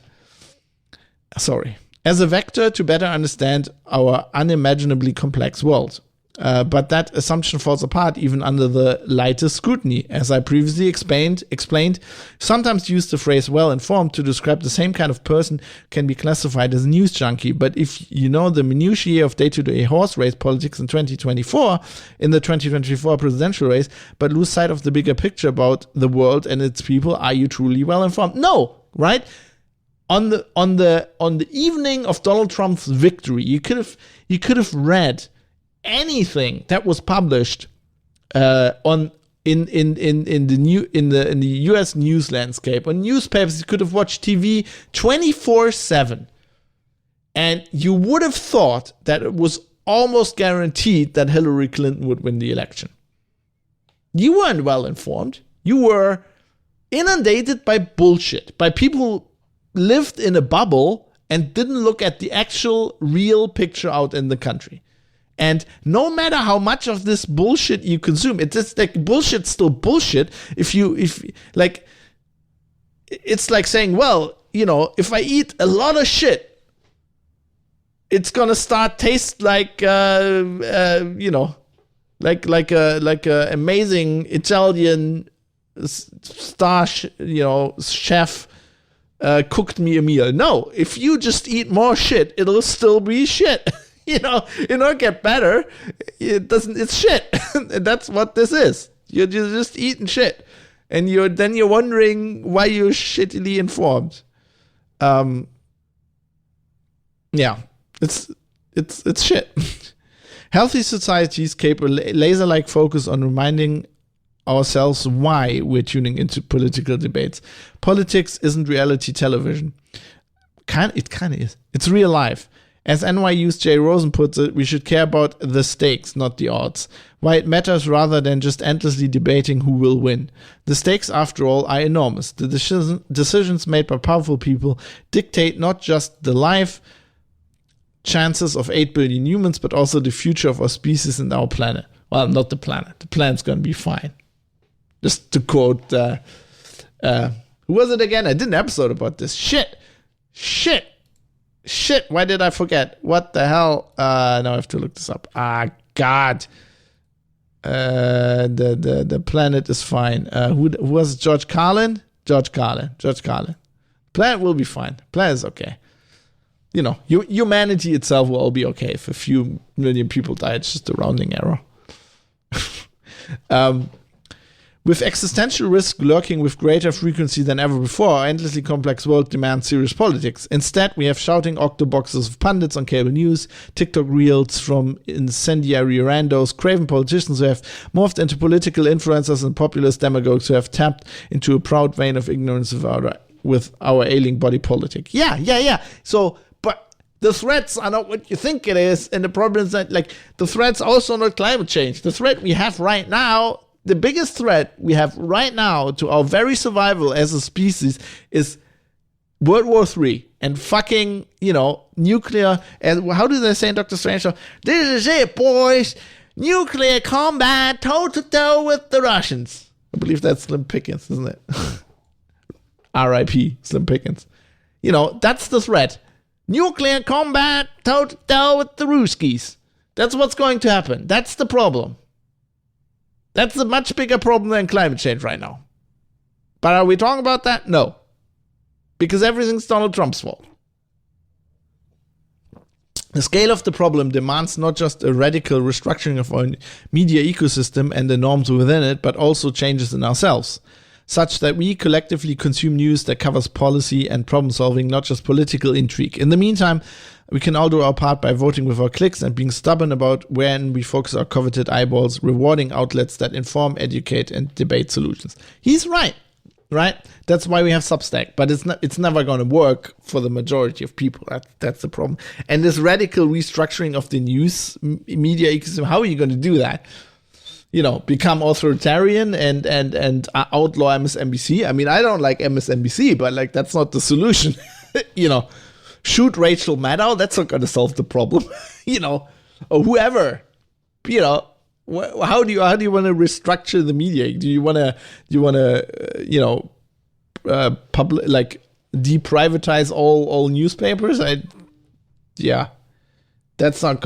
Sorry. As a vector to better understand our unimaginably complex world. But that assumption falls apart even under the lightest scrutiny. As I previously explained, sometimes use the phrase well-informed to describe the same kind of person can be classified as a news junkie. But if you know the minutiae of day-to-day horse race politics in 2024, in the 2024 presidential race, but lose sight of the bigger picture about the world and its people, are you truly well-informed? No, right? On the evening of Donald Trump's victory, you could have read anything that was published in the U.S. news landscape on newspapers. You could have watched TV 24/7, and you would have thought that it was almost guaranteed that Hillary Clinton would win the election. You weren't well informed. You were inundated by bullshit, by people who lived in a bubble and didn't look at the actual real picture out in the country. And no matter how much of this bullshit you consume, it's just like bullshit's still bullshit. If it's like saying, well, if I eat a lot of shit, it's gonna start taste like a amazing Italian star chef cooked me a meal. No, if you just eat more shit, it'll still be shit. It'll get better. It's shit. That's what this is. You're just eating shit. And you're wondering why you're shittily informed. It's shit. Healthy societies keep a laser-like focus on reminding ourselves why we're tuning into political debates. Politics isn't reality television. It kind of is. It's real life. As NYU's Jay Rosen puts it, we should care about the stakes, not the odds. Why it matters rather than just endlessly debating who will win. The stakes, after all, are enormous. The decisions made by powerful people dictate not just the life chances of 8 billion humans, but also the future of our species and our planet. Well, not the planet. The planet's going to be fine. Just to quote, who was it again? I did an episode about this. Shit. Why did I forget? What the hell? Now I have to look this up. God. The planet is fine. Who was it? George Carlin? George Carlin. Planet will be fine. Planet is okay. Humanity itself will all be okay. If a few million people die, it's just a rounding error. With existential risk lurking with greater frequency than ever before, our endlessly complex world demands serious politics. Instead, we have shouting octoboxes of pundits on cable news, TikTok reels from incendiary randos, craven politicians who have morphed into political influencers and populist demagogues who have tapped into a proud vein of ignorance with our ailing body politic. Yeah. So, but the threats are not what you think it is, and the problem is that, the threats also not climate change. The threat we have right now, the biggest threat we have right now to our very survival as a species is World War III and fucking, nuclear. And how do they say in Doctor Strange? This is it, boys. Nuclear combat, toe-to-toe with the Russians. I believe that's Slim Pickens, isn't it? R.I.P. Slim Pickens. That's the threat. Nuclear combat, toe-to-toe with the Ruskies. That's what's going to happen. That's the problem. That's a much bigger problem than climate change right now. But are we talking about that? No. Because everything's Donald Trump's fault. The scale of the problem demands not just a radical restructuring of our media ecosystem and the norms within it, but also changes in ourselves, such that we collectively consume news that covers policy and problem solving, not just political intrigue. In the meantime, we can all do our part by voting with our clicks and being stubborn about when we focus our coveted eyeballs, rewarding outlets that inform, educate, and debate solutions. He's right? That's why we have Substack, but it's never going to work for the majority of people. That's the problem. And this radical restructuring of the news media ecosystem, how are you going to do that? Become authoritarian and outlaw MSNBC. I mean, I don't like MSNBC, but that's not the solution. Shoot Rachel Maddow. That's not going to solve the problem. Or whoever. How do you want to restructure the media? Do you want to deprivatize all newspapers? That's not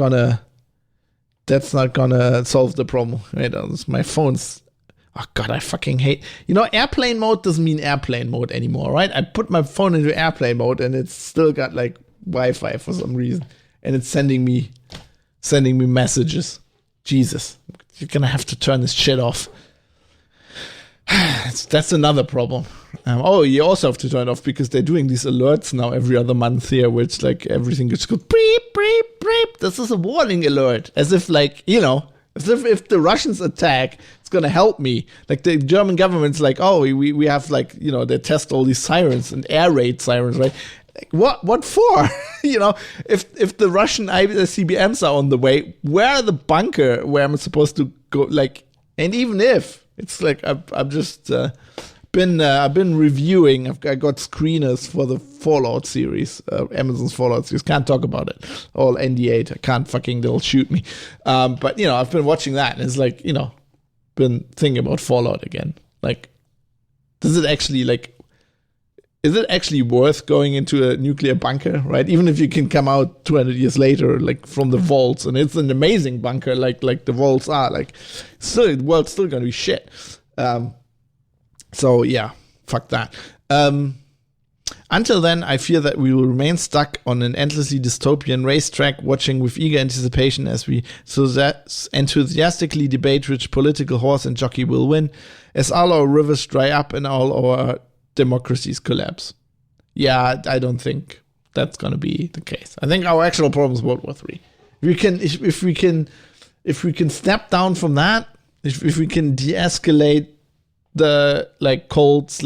gonna solve the problem. Right? My phone's. Oh God, I fucking hate. Airplane mode doesn't mean airplane mode anymore, right? I put my phone into airplane mode and it's still got Wi-Fi for some reason, and it's sending me messages. Jesus, you're gonna have to turn this shit off. That's another problem. You also have to turn it off because they're doing these alerts now every other month here, where it's everything just goes beep, beep, beep. This is a warning alert, as if if the Russians attack, it's gonna help me. The German government's we have they test all these sirens and air raid sirens, right? What for? If the Russian CBMs are on the way, where are the bunker where I'm supposed to go? And even if it's I've just been reviewing. I got screeners for the Fallout series, Amazon's Fallout series. Can't talk about it. All NDA. I can't they'll shoot me. But I've been watching that, and it's been thinking about Fallout again. Does it actually is it actually worth going into a nuclear bunker, right? Even if you can come out 200 years later, from the vaults, and it's an amazing bunker, like the vaults are, still the world's still gonna be shit. So yeah, fuck that. Until then, I fear that we will remain stuck on an endlessly dystopian racetrack, watching with eager anticipation as we enthusiastically debate which political horse and jockey will win, as all our rivers dry up and all our democracies collapse. Yeah, I don't think that's going to be the case. I think our actual problem is World War III. If we can step down from that, if we can de-escalate the cold /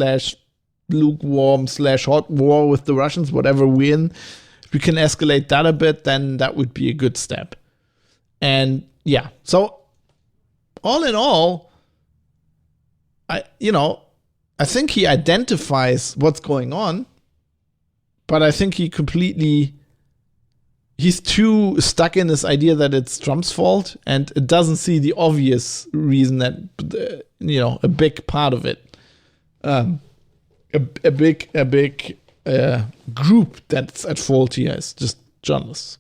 lukewarm / hot war with the Russians, whatever we in, if we can escalate that a bit, then that would be a good step. And yeah, so all in all, I think he identifies what's going on, but I think he's too stuck in this idea that it's Trump's fault, and it doesn't see the obvious reason that, a big part of it, a big group that's at fault here is just journalists,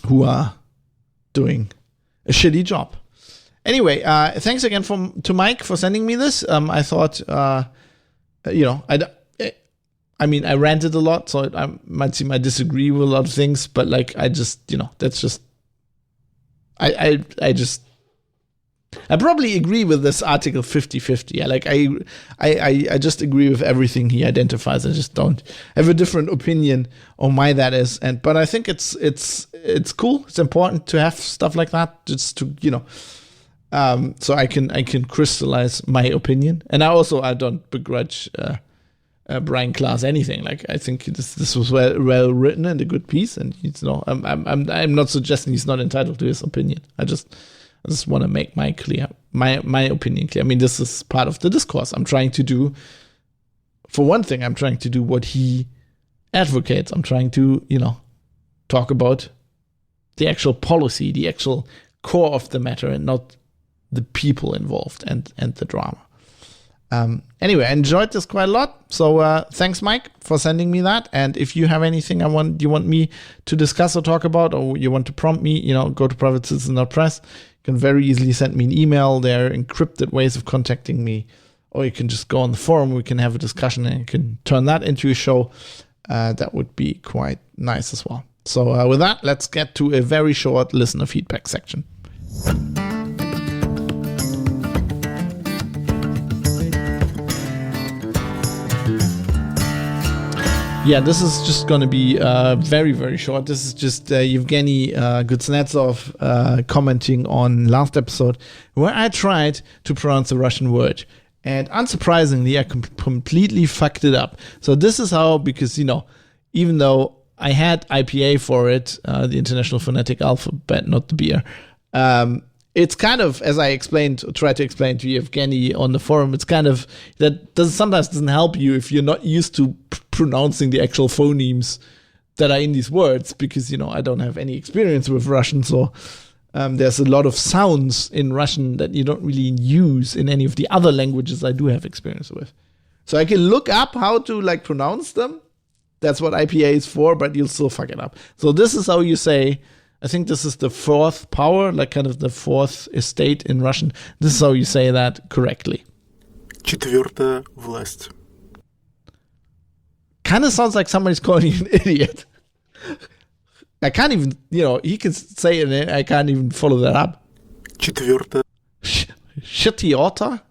who are doing a shitty job. Anyway, thanks again to Mike for sending me this. I thought, I ranted a lot, so I might seem I disagree with a lot of things, but I just, that's just, I probably agree with this article 50-50. I just agree with everything he identifies. I just don't have a different opinion on why that is. But I think it's cool. It's important to have stuff like that, just to, so I can crystallize my opinion. And I don't begrudge Brian Klaas anything. I think this was well written and a good piece. And I'm not suggesting he's not entitled to his opinion. I just want to make my opinion clear. I mean, this is part of the discourse. I'm trying to do, for one thing, I'm trying to do what he advocates. I'm trying to, talk about the actual policy, the actual core of the matter, and not the people involved and the drama. Anyway, I enjoyed this quite a lot. So thanks, Mike, for sending me that. And if you have anything you want me to discuss or talk about, or you want to prompt me, go to privatecitizen.press. You can very easily send me an email. There are encrypted ways of contacting me. Or you can just go on the forum. We can have a discussion and you can turn that into a show. That would be quite nice as well. So with that, let's get to a very short listener feedback section. Yeah, this is just going to be very, very short. This is just Yevgeny Kuznetsov commenting on last episode where I tried to pronounce a Russian word. And unsurprisingly, I completely fucked it up. So this is how, because, even though I had IPA for it, the International Phonetic Alphabet, not the beer, it's kind of, as I tried to explain to Yevgeny on the forum, it's kind of, sometimes doesn't help you if you're not used to pronouncing the actual phonemes that are in these words, because, I don't have any experience with Russian, so there's a lot of sounds in Russian that you don't really use in any of the other languages I do have experience with. So I can look up how to, pronounce them. That's what IPA is for, but you'll still fuck it up. So this is how you say, I think this is the fourth power, kind of the fourth estate in Russian. This is how you say that correctly. Четвертая власть. Kind of sounds like somebody's calling you an idiot. I can't even, he can say it and I can't even follow that up. Четвертая Shittiota?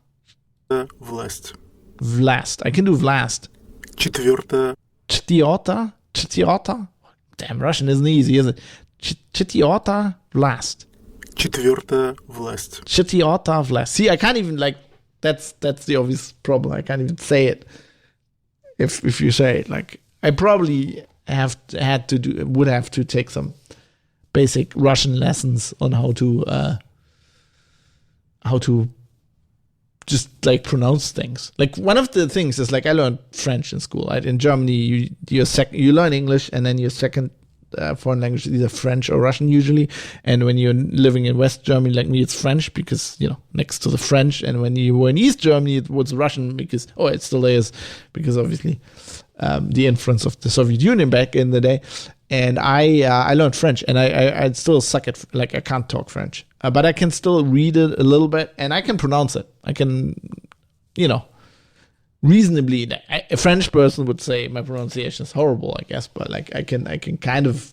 власть. Vlast. I can do Vlast. Четвертая. Chitiota? Chitiota? Damn, Russian isn't easy, is it? Chitiota Vlast. Четвертая власть. Chitiota Vlast. See, I can't even, that's the obvious problem. I can't even say it. If you say it, I probably would have to take some basic Russian lessons on how to just pronounce things. One of the things is I learned French in school. Right? In Germany, you learn English, and then your second foreign language is either French or Russian usually. And when you're living in West Germany like me, it's French because, next to the French. And when you were in East Germany, it was Russian because, it still is, because obviously the influence of the Soviet Union back in the day. And I learned French, and I still suck at, I can't talk French. But I can still read it a little bit, and I can pronounce it. I can, reasonably. A French person would say my pronunciation is horrible, I guess, but I can kind of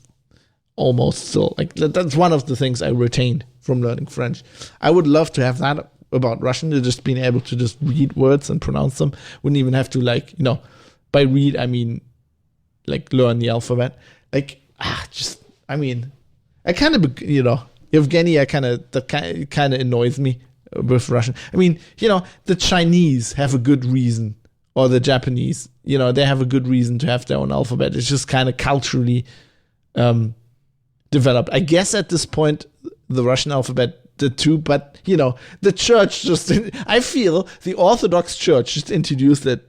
almost still, that's one of the things I retained from learning French. I would love to have that about Russian, to just being able to just read words and pronounce them. Wouldn't even have to by read I mean learn the alphabet. I kind of, Evgeny, that kind of annoys me with Russian. I mean, the Chinese have a good reason, or the Japanese, they have a good reason to have their own alphabet. It's just kind of culturally developed. I guess at this point, the Russian alphabet did too, but, the church I feel the Orthodox Church just introduced it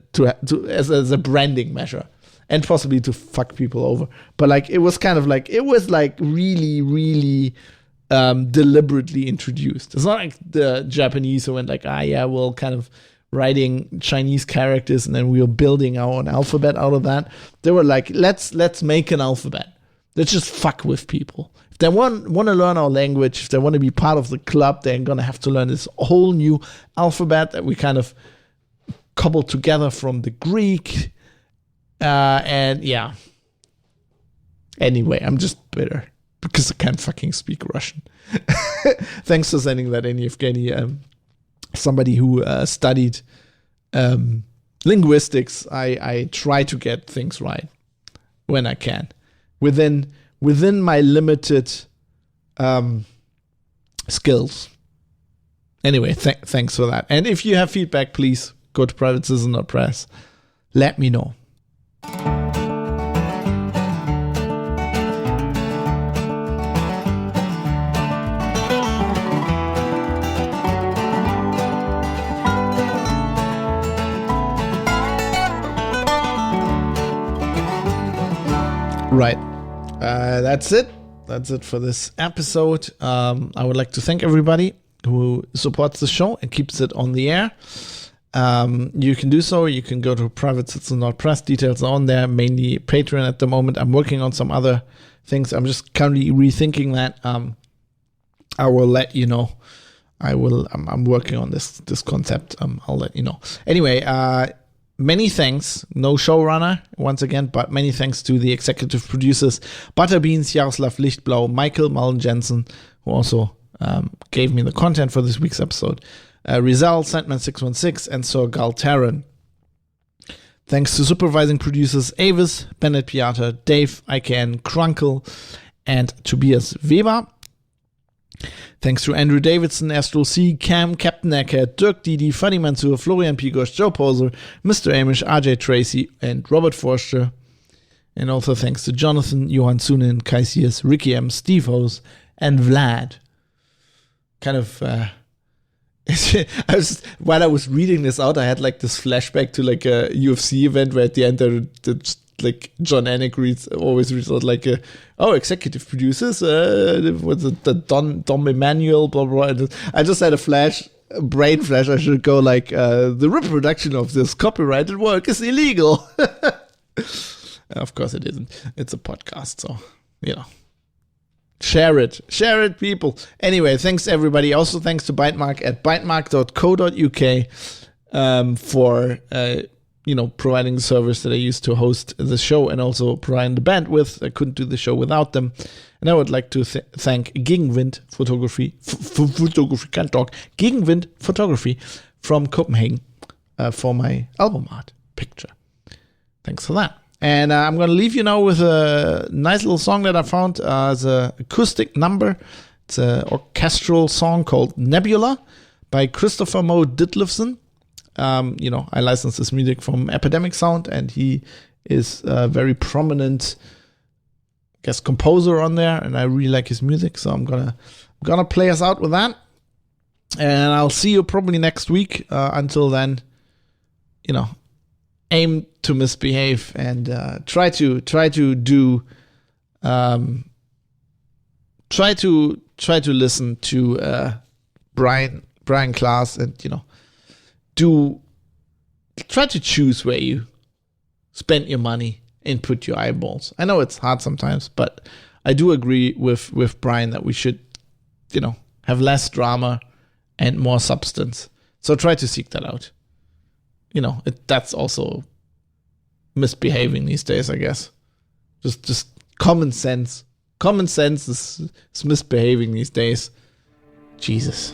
as a branding measure. And possibly to fuck people over. But it was kind of really, really deliberately introduced. It's not like the Japanese who went we'll kind of writing Chinese characters and then we were building our own alphabet out of that. They were let's make an alphabet. Let's just fuck with people. If they want to learn our language, if they want to be part of the club, they're going to have to learn this whole new alphabet that we kind of cobbled together from the Greek. And yeah. Anyway, I'm just bitter because I can't fucking speak Russian. Thanks for sending that in, Evgeny. Somebody who studied linguistics, I try to get things right when I can, within my limited skills. Anyway, thanks for that. And if you have feedback, please go to privatecitizen.press. Let me know. right. That's it. That's it for this episode. I would like to thank everybody who supports the show and keeps it on the air. You can do so. You can go to privatecitizen.press. Details are on there, mainly Patreon at the moment. I'm working on some other things. I'm just currently rethinking that. I will let you know. I'm working on this concept. I'll let you know. Anyway, many thanks. No showrunner once again, but many thanks to the executive producers Butterbeans, Jaroslav Lichtblau, Michael Mullen Jensen, who also gave me the content for this week's episode. Rizal, Sandman616, and Sir Galtaran. Thanks to supervising producers Avis, Bennett Piata, Dave, IKN, Krunkle, and Tobias Weber. Thanks to Andrew Davidson, Astro C, Cam, Captain Eckert, Dirk Didi, Fanny Mansour, Florian Pigosch, Joe Poser, Mr. Amish, RJ Tracy, and Robert Forster. And also thanks to Jonathan, Johan Sunin, Kai Sears, Ricky M, Steve Hose, and Vlad. Kind of, while I was reading this out, I had like this flashback to like a UFC event where at the end like John Anik always reads out like executive producers, what's it, the Dom Emanuel, blah blah blah. I just had a brain flash. I should go like the reproduction of this copyrighted work is illegal. Of course it isn't. It's a podcast, so share it, people. Anyway, thanks everybody. Also thanks to Bytemark at bytemark.co.uk for providing the service that I used to host the show and also providing the bandwidth. I couldn't do the show without them. And I would like to thank Gegenwind Photography, Gegenwind Photography from Copenhagen for my album art picture. Thanks for that. And I'm going to leave you now with a nice little song that I found as an acoustic number. It's an orchestral song called Nebula by Christopher Mo Ditlevson. I licensed this music from Epidemic Sound, and he is a very prominent, composer on there, and I really like his music, so I'm gonna play us out with that. And I'll see you probably next week. Until then, aim to misbehave and try to listen to Brian Klaas and try to choose where you spend your money and put your eyeballs. I know it's hard sometimes, but I do agree with Brian that we should have less drama and more substance. So try to seek that out. That's also misbehaving these days, I guess. Just common sense. Common sense is misbehaving these days. Jesus.